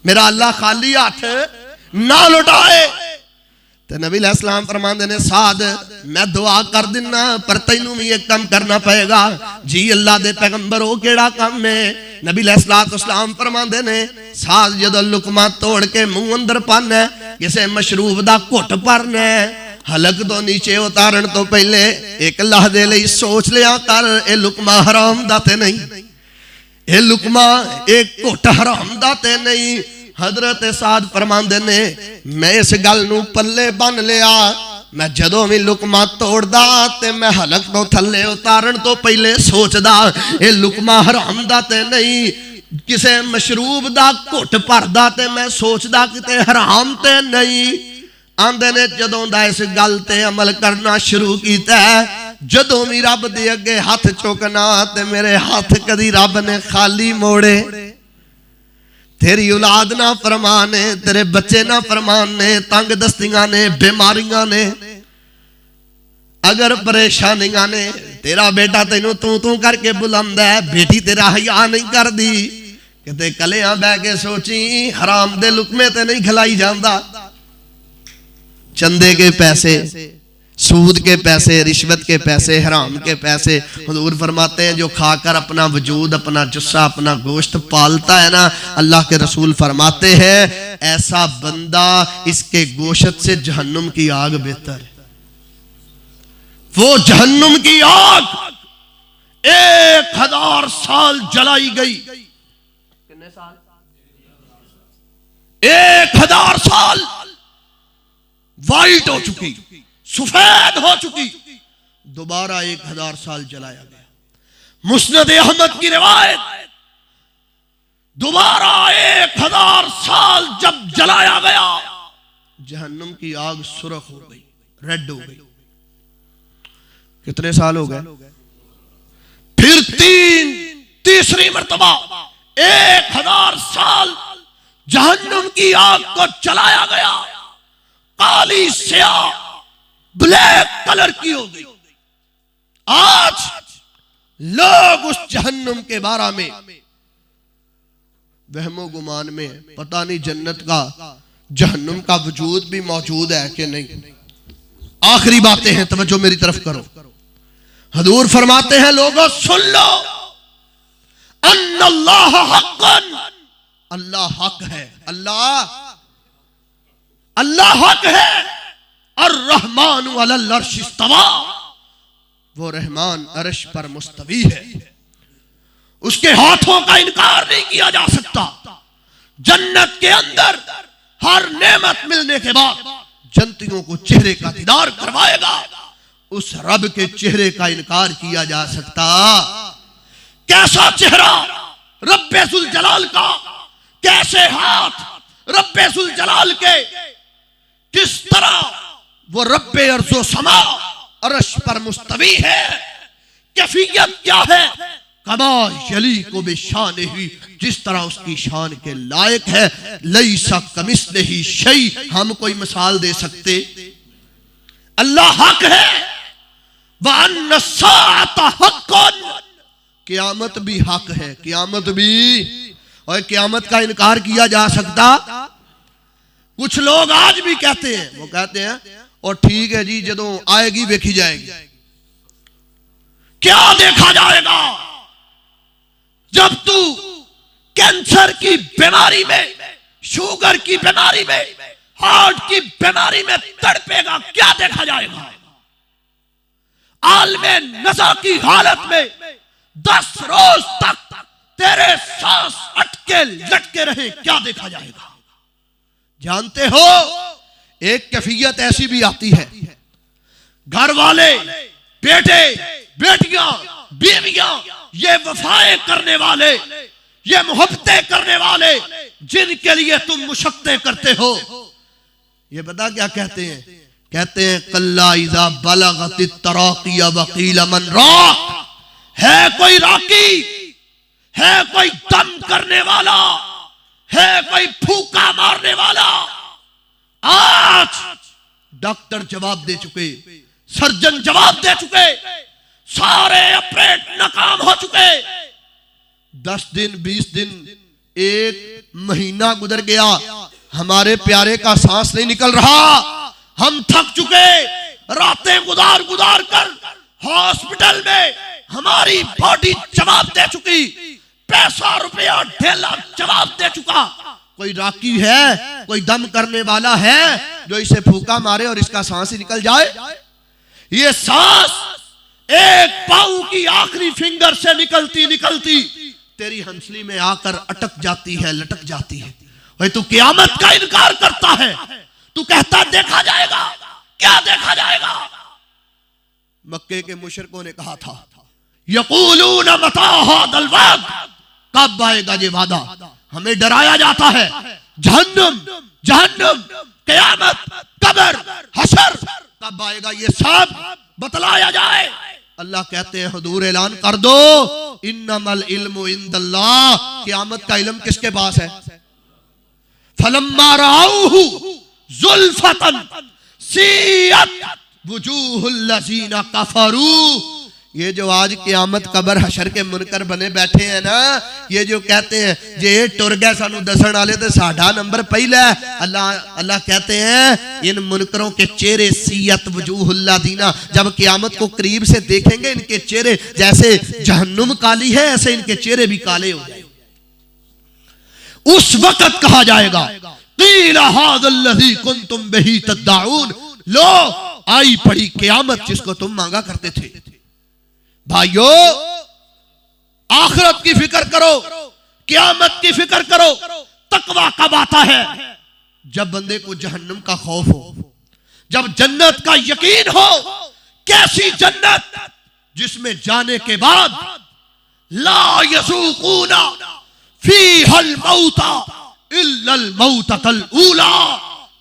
میرا اللہ خالی ہاتھ نہ لٹائے. تے نبی علیہ السلام فرماندے نے سعد میں دعا کر دینا پر تینوں بھی ایک کام کرنا پائے گا. جی اللہ دے پیغمبر ہو کیڑا کام ہے؟ نبی علیہ السلام فرماندے نے سعد جدو لقمہ توڑ کے منہ اندر پانا ہے, کسے مشروب دا گھٹ پرنا ہے, حلق تو نیچے اتارن تو پہلے ایک لحظے لئی سوچ لیا کر اے لقمہ حرام دا تے نہیں, اے لقمہ ایک گھٹ حرام دا تے نہیں. حضرت سعد فرماندے نے میں اس گل نو پلے بن لیا, میں جدوں بھی لقمہ توڑ دا تے میں حلق تو تھلے اتارن تو پہلے سوچ دا اے لقمہ حرام دا تے نہیں, کسے مشروب دا گھٹ پر دا تے میں سوچ دا کتے حرام تے نہیں. آندے نے جدوں دا اس گل تے عمل کرنا شروع کیتا ہے, جدوں بھی رب دے اگے ہاتھ چوکنا تے میرے ہاتھ کدی رب نے خالی موڑے. تیری اولاد نہ فرمانے, تیرے بچے نہ فرمانے, تنگ دستیاں نے, بیماریاں نے, اگر پریشانیاں نے, تیرا بیٹا تینوں تو کر کے بلند ہے, بیٹی تیرا حیا نہیں کر دی کہ تے کلیاں بہ کے سوچی حرام دے لقمے تے نہیں کھلائی جاندا. چندے کے پیسے, سود کے پیسے, رشوت کے پیسے, حرام کے پیسے. حضور فرماتے ہیں جو کھا کر اپنا وجود, اپنا جسہ, اپنا گوشت پالتا ہے نا, اللہ کے رسول فرماتے ہیں ایسا بندہ اس کے گوشت سے جہنم کی آگ بہتر ہے. وہ جہنم کی آگ 1000 سال جلائی گئی. کتنے سال؟ 1000 سال وائٹ ہو چکی, سفید ہو چکی, دوبارہ 1000 سال جلایا گیا. مسند احمد کی روایت, دوبارہ 1000 سال جب جلایا گیا جہنم کی آگ سرخ ہو گئی, ریڈ ہو گئی. کتنے سال ہو گئے؟ پھر تیسری مرتبہ 1000 سال جہنم کی آگ کو جلایا گیا, کالی سیاہ بلیک کلر کی ہو گئی. آج لوگ اس جہنم کے بارے میں وہم و گمان میں, پتہ نہیں جنت کا جہنم کا وجود بھی موجود ہے کہ نہیں. آخری باتیں ہیں, توجہ میری طرف کرو. حضور فرماتے ہیں لوگوں سن لو, ان اللہ حقا, اللہ حق ہے, اللہ حق ہے. الرحمن علی العرش استوى, وہ رحمان عرش پر مستوی ہے, اس کے ہاتھوں کا انکار نہیں کیا جا سکتا. جنت کے اندر ہر نعمت ملنے کے بعد جنتیوں کو چہرے کا دیدار کروائے گا. اس رب کے چہرے کا انکار کیا جا سکتا؟ کیسا چہرہ رب ذوالجلال کا, کیسے ہاتھ رب ذوالجلال کے, کس طرح وہ رب ارض و سما عرش پر مستوی ہے, کیفیت کیا ہے؟ کما یلیق بشانہ, جس طرح اس کی شان کے لائق ہے. لیس کمثلہ شیء, ہم کوئی مثال دے سکتے؟ اللہ حق ہے. وَأَنَّ السَّاعَةَ حَقٌّ, قیامت بھی حق ہے, قیامت بھی. اور قیامت کا انکار کیا جا سکتا؟ کچھ لوگ آج بھی کہتے ہیں, وہ کہتے ہیں اور ٹھیک ہے جی جدوں آئے گی دیکھی جائے گی. کیا دیکھا جائے گا؟ جب تو کینسر کی بیماری میں، شوگر کی بیماری میں، ہارٹ کی بیماری میں تڑپے گا، کیا دیکھا جائے گا؟ عالم نزا کی حالت میں 10 روز تک تیرے سانس اٹکے لٹکے رہے، کیا دیکھا جائے گا؟ جانتے ہو ایک کیفیت ایسی بھی آتی ہے، گھر والے، بیٹے، بیٹیاں، بیویاں، یہ وفائیں کرنے والے، یہ محبتیں کرنے والے جن کے لیے تم مشقتیں کرتے ہو، یہ پتا کیا کہتے ہیں؟ کہتے ہیں کلا اذا بلغت التراقی وقیل من راق، ہے کوئی راقی، ہے کوئی دم کرنے والا، ہے کوئی پھوکا مارنے والا؟ آج ڈاکٹر جواب دے چکے، سرجن جواب دے چکے، سارے آپریٹ ناکام ہو چکے، 10 دن 20 دن 1 مہینہ گزر گیا، ہمارے پیارے کا سانس نہیں نکل رہا، ہم تھک چکے، راتیں گزار گزار کر ہاسپٹل میں ہماری باڈی جواب دے چکی، پیسہ روپیہ ڈھیلا جواب دے چکا، کوئی راکی ہے، کوئی دم کرنے والا ہے جو اسے پھوکا مارے اور اس کا سانس ہی نکل جائے؟ یہ سانس ایک پاؤں کی آخری فنگر سے نکلتی نکلتی تیری ہنسلی میں آ کر اٹک جاتی ہے، لٹک جاتی ہے۔ وہ تو قیامت کا انکار کرتا ہے، تو کہتا دیکھا جائے گا، کیا دیکھا جائے گا؟ مکے کے مشرکوں نے کہا تھا یقولون متی ھذا الوعد، کب آئے گا یہ وعدہ؟ ہمیں ڈرایا جاتا ہے، جہنم، جہنم، قیامت، قبر، حشر، کب آئے گا یہ سب بتلایا جائے۔ اللہ کہتے ہیں حضور اعلان کر دو انما العلم عند اللہ، قیامت کا علم کس کے پاس ہے؟ فلما رأوه زلفة سیئت وجوہ الذین کفروا، یہ جو آج قیامت قبر حشر کے منکر بنے بیٹھے ہیں نا، یہ جو کہتے ہیں یہ ٹر گئے سانو دسن والے تے ساڈا نمبر پہلا ہے، اللہ کہتے ہیں ان منکروں کے چہرے سیئت وجوہ الذین، جب قیامت کو قریب سے دیکھیں گے ان کے چہرے جیسے جہنم کالی ہے ایسے ان کے چہرے بھی کالے ہو جائیں گے۔ اس وقت کہا جائے گا قیل ھذا الذی کنتم بہ تدعون، لو آئی پڑی قیامت جس کو تم مانگا کرتے تھے۔ بھائیو آخرت کی فکر کرو، قیامت کی فکر کرو۔ تقویٰ کب آتا ہے؟ جب بندے کو جہنم کا خوف ہو، جب جنت کا یقین ہو۔ کیسی جنت؟ جس میں جانے کے بعد لا یذوقون فیہا الموت الا الموتۃ الاولی،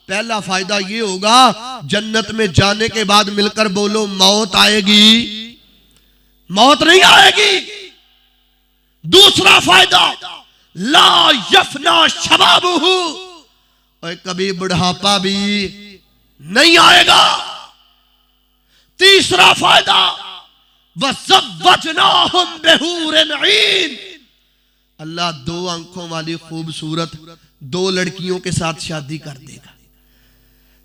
پہلا فائدہ یہ ہوگا جنت میں جانے کے بعد مل کر بولو موت آئے گی؟ موت نہیں آئے گی۔ دوسرا فائدہ لا یفنا شبابہ، اور کبھی بڑھاپا بھی نہیں آئے گا۔ تیسرا فائدہ وَزَوَّجْنَاهُمْ بِحُورٍ عِينٍ، اللہ 2 آنکھوں والی خوبصورت 2 لڑکیوں کے ساتھ شادی کر دے گا۔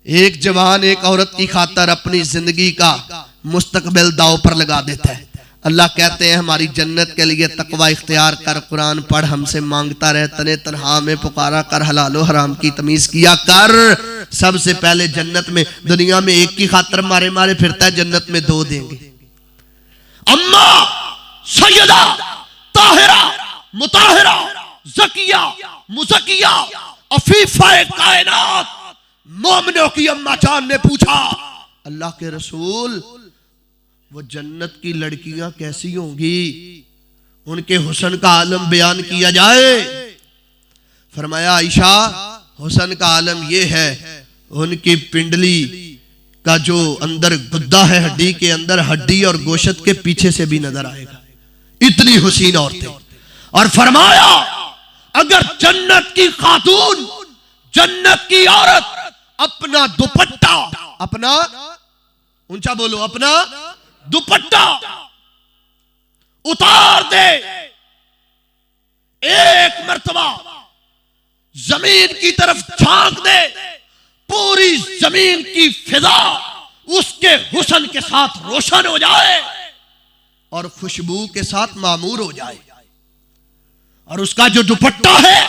ایک جوان ایک عورت کی خاطر اپنی زندگی کا مستقبل داؤ پر لگا دیتا ہے۔ اللہ کہتے ہیں ہماری جنت کے لیے تقوی اختیار کر، قرآن پڑھ، ہم سے مانگتا رہ، تنے تنہا میں پکارا کر، حلال و حرام کی تمیز کیا کر۔ سب سے پہلے جنت میں، دنیا میں ایک کی خاطر مارے مارے پھرتا ہے، جنت میں 2 دیں گے۔ اما سیدہ طاہرہ مطہرہ زکیہ مزکیہ عفیفہ کائنات مومنوں کی اماں جان نے پوچھا اللہ کے رسول وہ جنت کی لڑکیاں کیسی ہوں گی، ان کے حسن کا عالم بیان کیا جائے؟ فرمایا عائشہ حسن کا عالم یہ ہے ان کی پنڈلی کا جو اندر گدا ہے، ہڈی کے اندر، ہڈی اور گوشت کے پیچھے سے بھی نظر آئے گا، اتنی حسین عورتیں۔ اور فرمایا اگر جنت کی خاتون، جنت کی عورت اپنا دوپٹہ، اپنا اونچا بولو، اپنا دوپٹہ اتار دے، ایک مرتبہ زمین کی طرف جھانک دے، پوری زمین کی فضا اس کے حسن کے ساتھ روشن ہو جائے اور خوشبو کے ساتھ معمور ہو جائے۔ اور اس کا جو دوپٹہ ہے،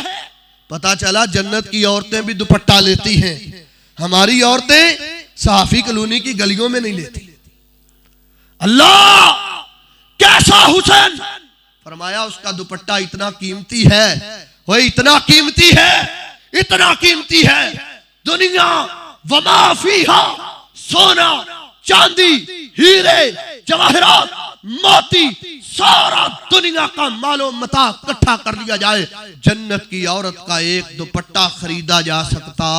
پتا چلا جنت کی عورتیں بھی دوپٹہ لیتی ہیں، ہماری عورتیں صحافی کالونی کی گلیوں میں نہیں لیتی۔ اللہ کیسا حسین، فرمایا اس کا دوپٹہ اتنا قیمتی ہے، وہ اتنا قیمتی ہے، اتنا قیمتی ہے، دنیا وما فیہا، سونا چاندی ہیرے جواہرات موتی سارا دنیا کا مال و متاع اکٹھا کر لیا جائے، جنت کی عورت کا ایک دوپٹہ خریدا جا سکتا۔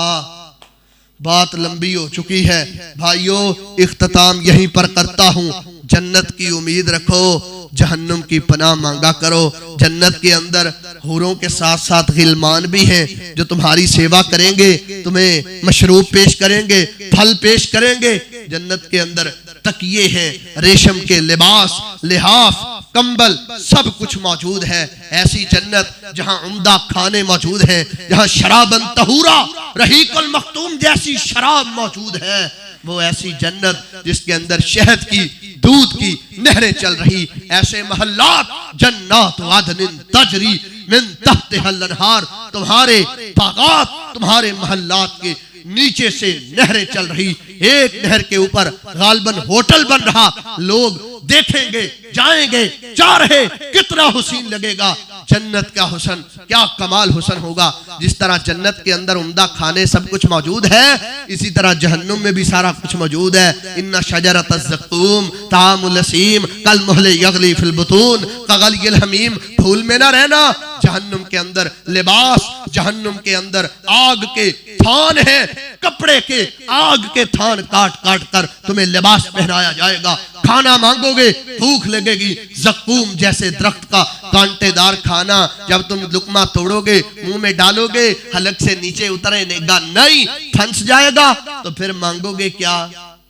بات لمبی ہو چکی ہے بھائیو، اختتام یہیں پر کرتا ہوں۔ جنت کی امید رکھو، جہنم کی پناہ مانگا کرو۔ جنت کے اندر حوروں کے ساتھ ساتھ غلمان بھی ہیں جو تمہاری سیوا کریں گے، تمہیں مشروب پیش کریں گے، پھل پیش کریں گے۔ جنت کے اندر تکیے ہیں، ریشم کے لباس، لحاف، کمبل، سب کچھ موجود ہے۔ ایسی جنت جہاں عمدہ کھانے موجود ہیں، جہاں شرابن طہورا، رحیق المختوم جیسی شراب موجود ہے۔ وہ ایسی جنت جس کے اندر شہد کی، دودھ کی نہریں چل رہی، ایسے محلات جنات عدن تجری من تحتها الانہار، تمہارے باغات، تمہارے محلات کے نیچے سے نہریں چل رہی، ایک نہر کے اوپر غالباً ہوٹل بن رہا، لوگ دیکھیں گے، جائیں گے، جا رہے، کتنا حسین لگے گا۔ جنت کا حسن کیا کمال حسن ہوگا۔ جس طرح جنت کے اندر عمدہ کھانے سب کچھ موجود ہے، اسی طرح جہنم میں بھی سارا کچھ موجود ہے۔ ان شجرۃ الزقوم طعام الاسیم کالمہل یغلی فی البطون کغلی الحمیم، پھول میں نہ رہنا۔ جہنم کے اندر لباس، جہنم کے اندر آگ کے تھان ہیں، کپڑے کے آگ کے تھان کاٹ کاٹ کر تمہیں لباس پہنایا جائے گا۔ کھانا مانگو گے بھوک لگے گی، زقوم جیسے درخت کا کانٹے دار کھانا، جب تم لقمہ توڑو گے منہ میں ڈالو گے، حلق سے نیچے اترے گا نہیں، پھنس جائے گا، تو پھر مانگو گے کیا؟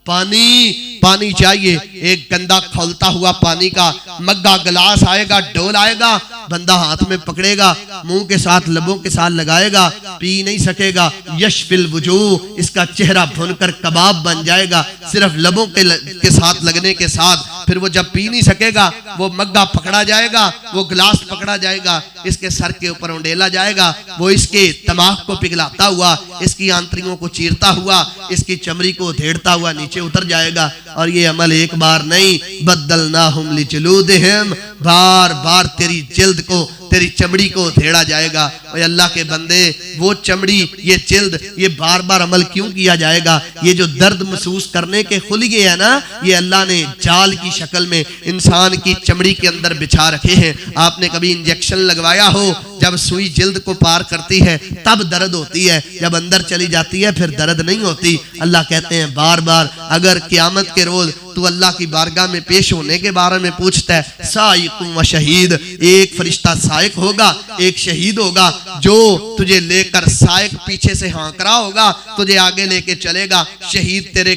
پانی، پانی چاہیے۔ ایک گندا کھولتا ہوا پانی کا مگا گلاس آئے گا، ڈول آئے گا، بندہ ہاتھ میں پکڑے گا، منہ کے ساتھ لبوں کے ساتھ لگائے گا، پی نہیں سکے گا۔ یشفی الوجوہ، اس کا چہرہ بھن کر کباب بن جائے گا صرف لبوں کے ساتھ لگنے کے ساتھ۔ پھر وہ جب پی نہیں سکے گا، وہ مگا پکڑا جائے گا، وہ گلاس پکڑا جائے گا، اس کے سر کے اوپر انڈیلا جائے گا، وہ اس کے دماغ کو پگھلاتا ہوا، اس کی آنتریوں کو چیرتا ہوا، اس کی چمڑی کو دھیڑتا ہوا نیچے اتر جائے گا۔ اور یہ عمل ایک بار نہیں، بدلناہم لجلودہم، بار بار تیری جلد کو، تیری چمڑی کو دھیڑا جائے گا۔ اور اللہ کے بندے، وہ چمڑی، یہ جلد، یہ بار بار عمل کیوں کیا جائے گا؟ یہ جو درد محسوس کرنے کے خلیے ہے نا، یہ اللہ نے جال کی شکل میں انسان کی چمڑی کے اندر بچھا رکھے ہیں۔ آپ نے کبھی انجیکشن لگوایا ہو، جب سوئی جلد کو پار کرتی ہے تب درد ہوتی ہے، جب اندر چلی جاتی ہے پھر درد نہیں ہوتی۔ اللہ کہتے ہیں بار بار، اگر قیامت کے روز تو اللہ کی بارگاہ میں پیش ہونے کے بارے میں پوچھتا ہے، سائق و شہید، ایک فرشتہ سائق ہوگا، ایک شہید ہوگا، جو تجھے لے کر سائق پیچھے سے ہانک رہا ہوگا، تجھے آگے لے کے چلے گا۔ شہید تیری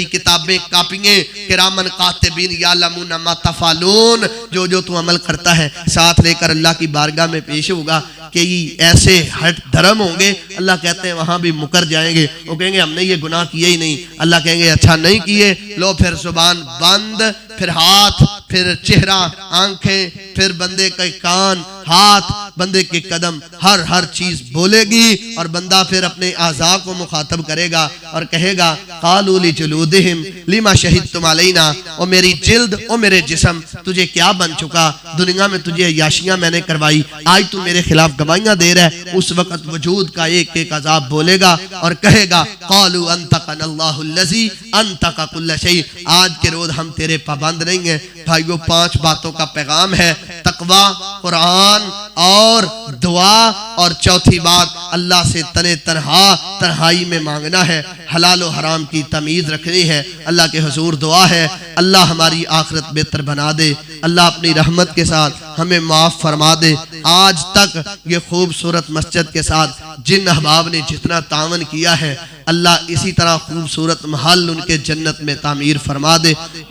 کتابیں کاپیں، کرامن کاتبین یعلمون ما تفعلون، جو تو عمل کرتا ہے ساتھ لے کر اللہ کی بارگاہ میں پیش ہوگا۔ کہ ایسے ہٹ دھرم ہوں گے، اللہ کہتے ہیں وہاں بھی مکر جائیں گے، وہ کہیں گے ہم نے یہ گناہ کیے ہی نہیں۔ اللہ کہیں گے اچھا نہیں کیے، لو پھر زبان بند، پھر ہاتھ، پھر چہرہ، آنکھیں، پھر بندے کے کان، ہاتھ، بندے کے قدم، ہر چیز بولے گی، اور بندہ پھر اپنے اعضاء کو مخاطب کرے گا اور کہے گا قالوا لجلودہم لما شہدتم علینا، او میری جلد، او میرے جسم، تجھے کیا بن چکا؟ دنیا میں تجھے عیاشیاں میں نے کروائی، آج تو میرے خلاف گواہیاں دے رہا ہے۔ اس وقت وجود کا ایک ایک عذاب بولے گا اور کہے گا قالوا انطقنا اللہ الذی انطق کل شیء، آج کے روز ہم تیرے پابند نہیں ہیں۔ بھائیو 5 باتوں کا پیغام ہے، تقوی، قرآن اور دعا، اور چوتھی بات اللہ سے تنہائی میں مانگنا ہے، حلال و حرام کی تمیز رکھنی ہے۔ اللہ کے حضور دعا ہے اللہ ہماری آخرت بہتر بنا دے، اللہ اپنی رحمت کے ساتھ ہمیں معاف فرما دے۔ آج تک یہ خوبصورت مسجد کے ساتھ جن احباب نے جتنا تعاون کیا ہے، اللہ اسی طرح خوبصورت محل ان کے جنت میں تعمیر فرما دے۔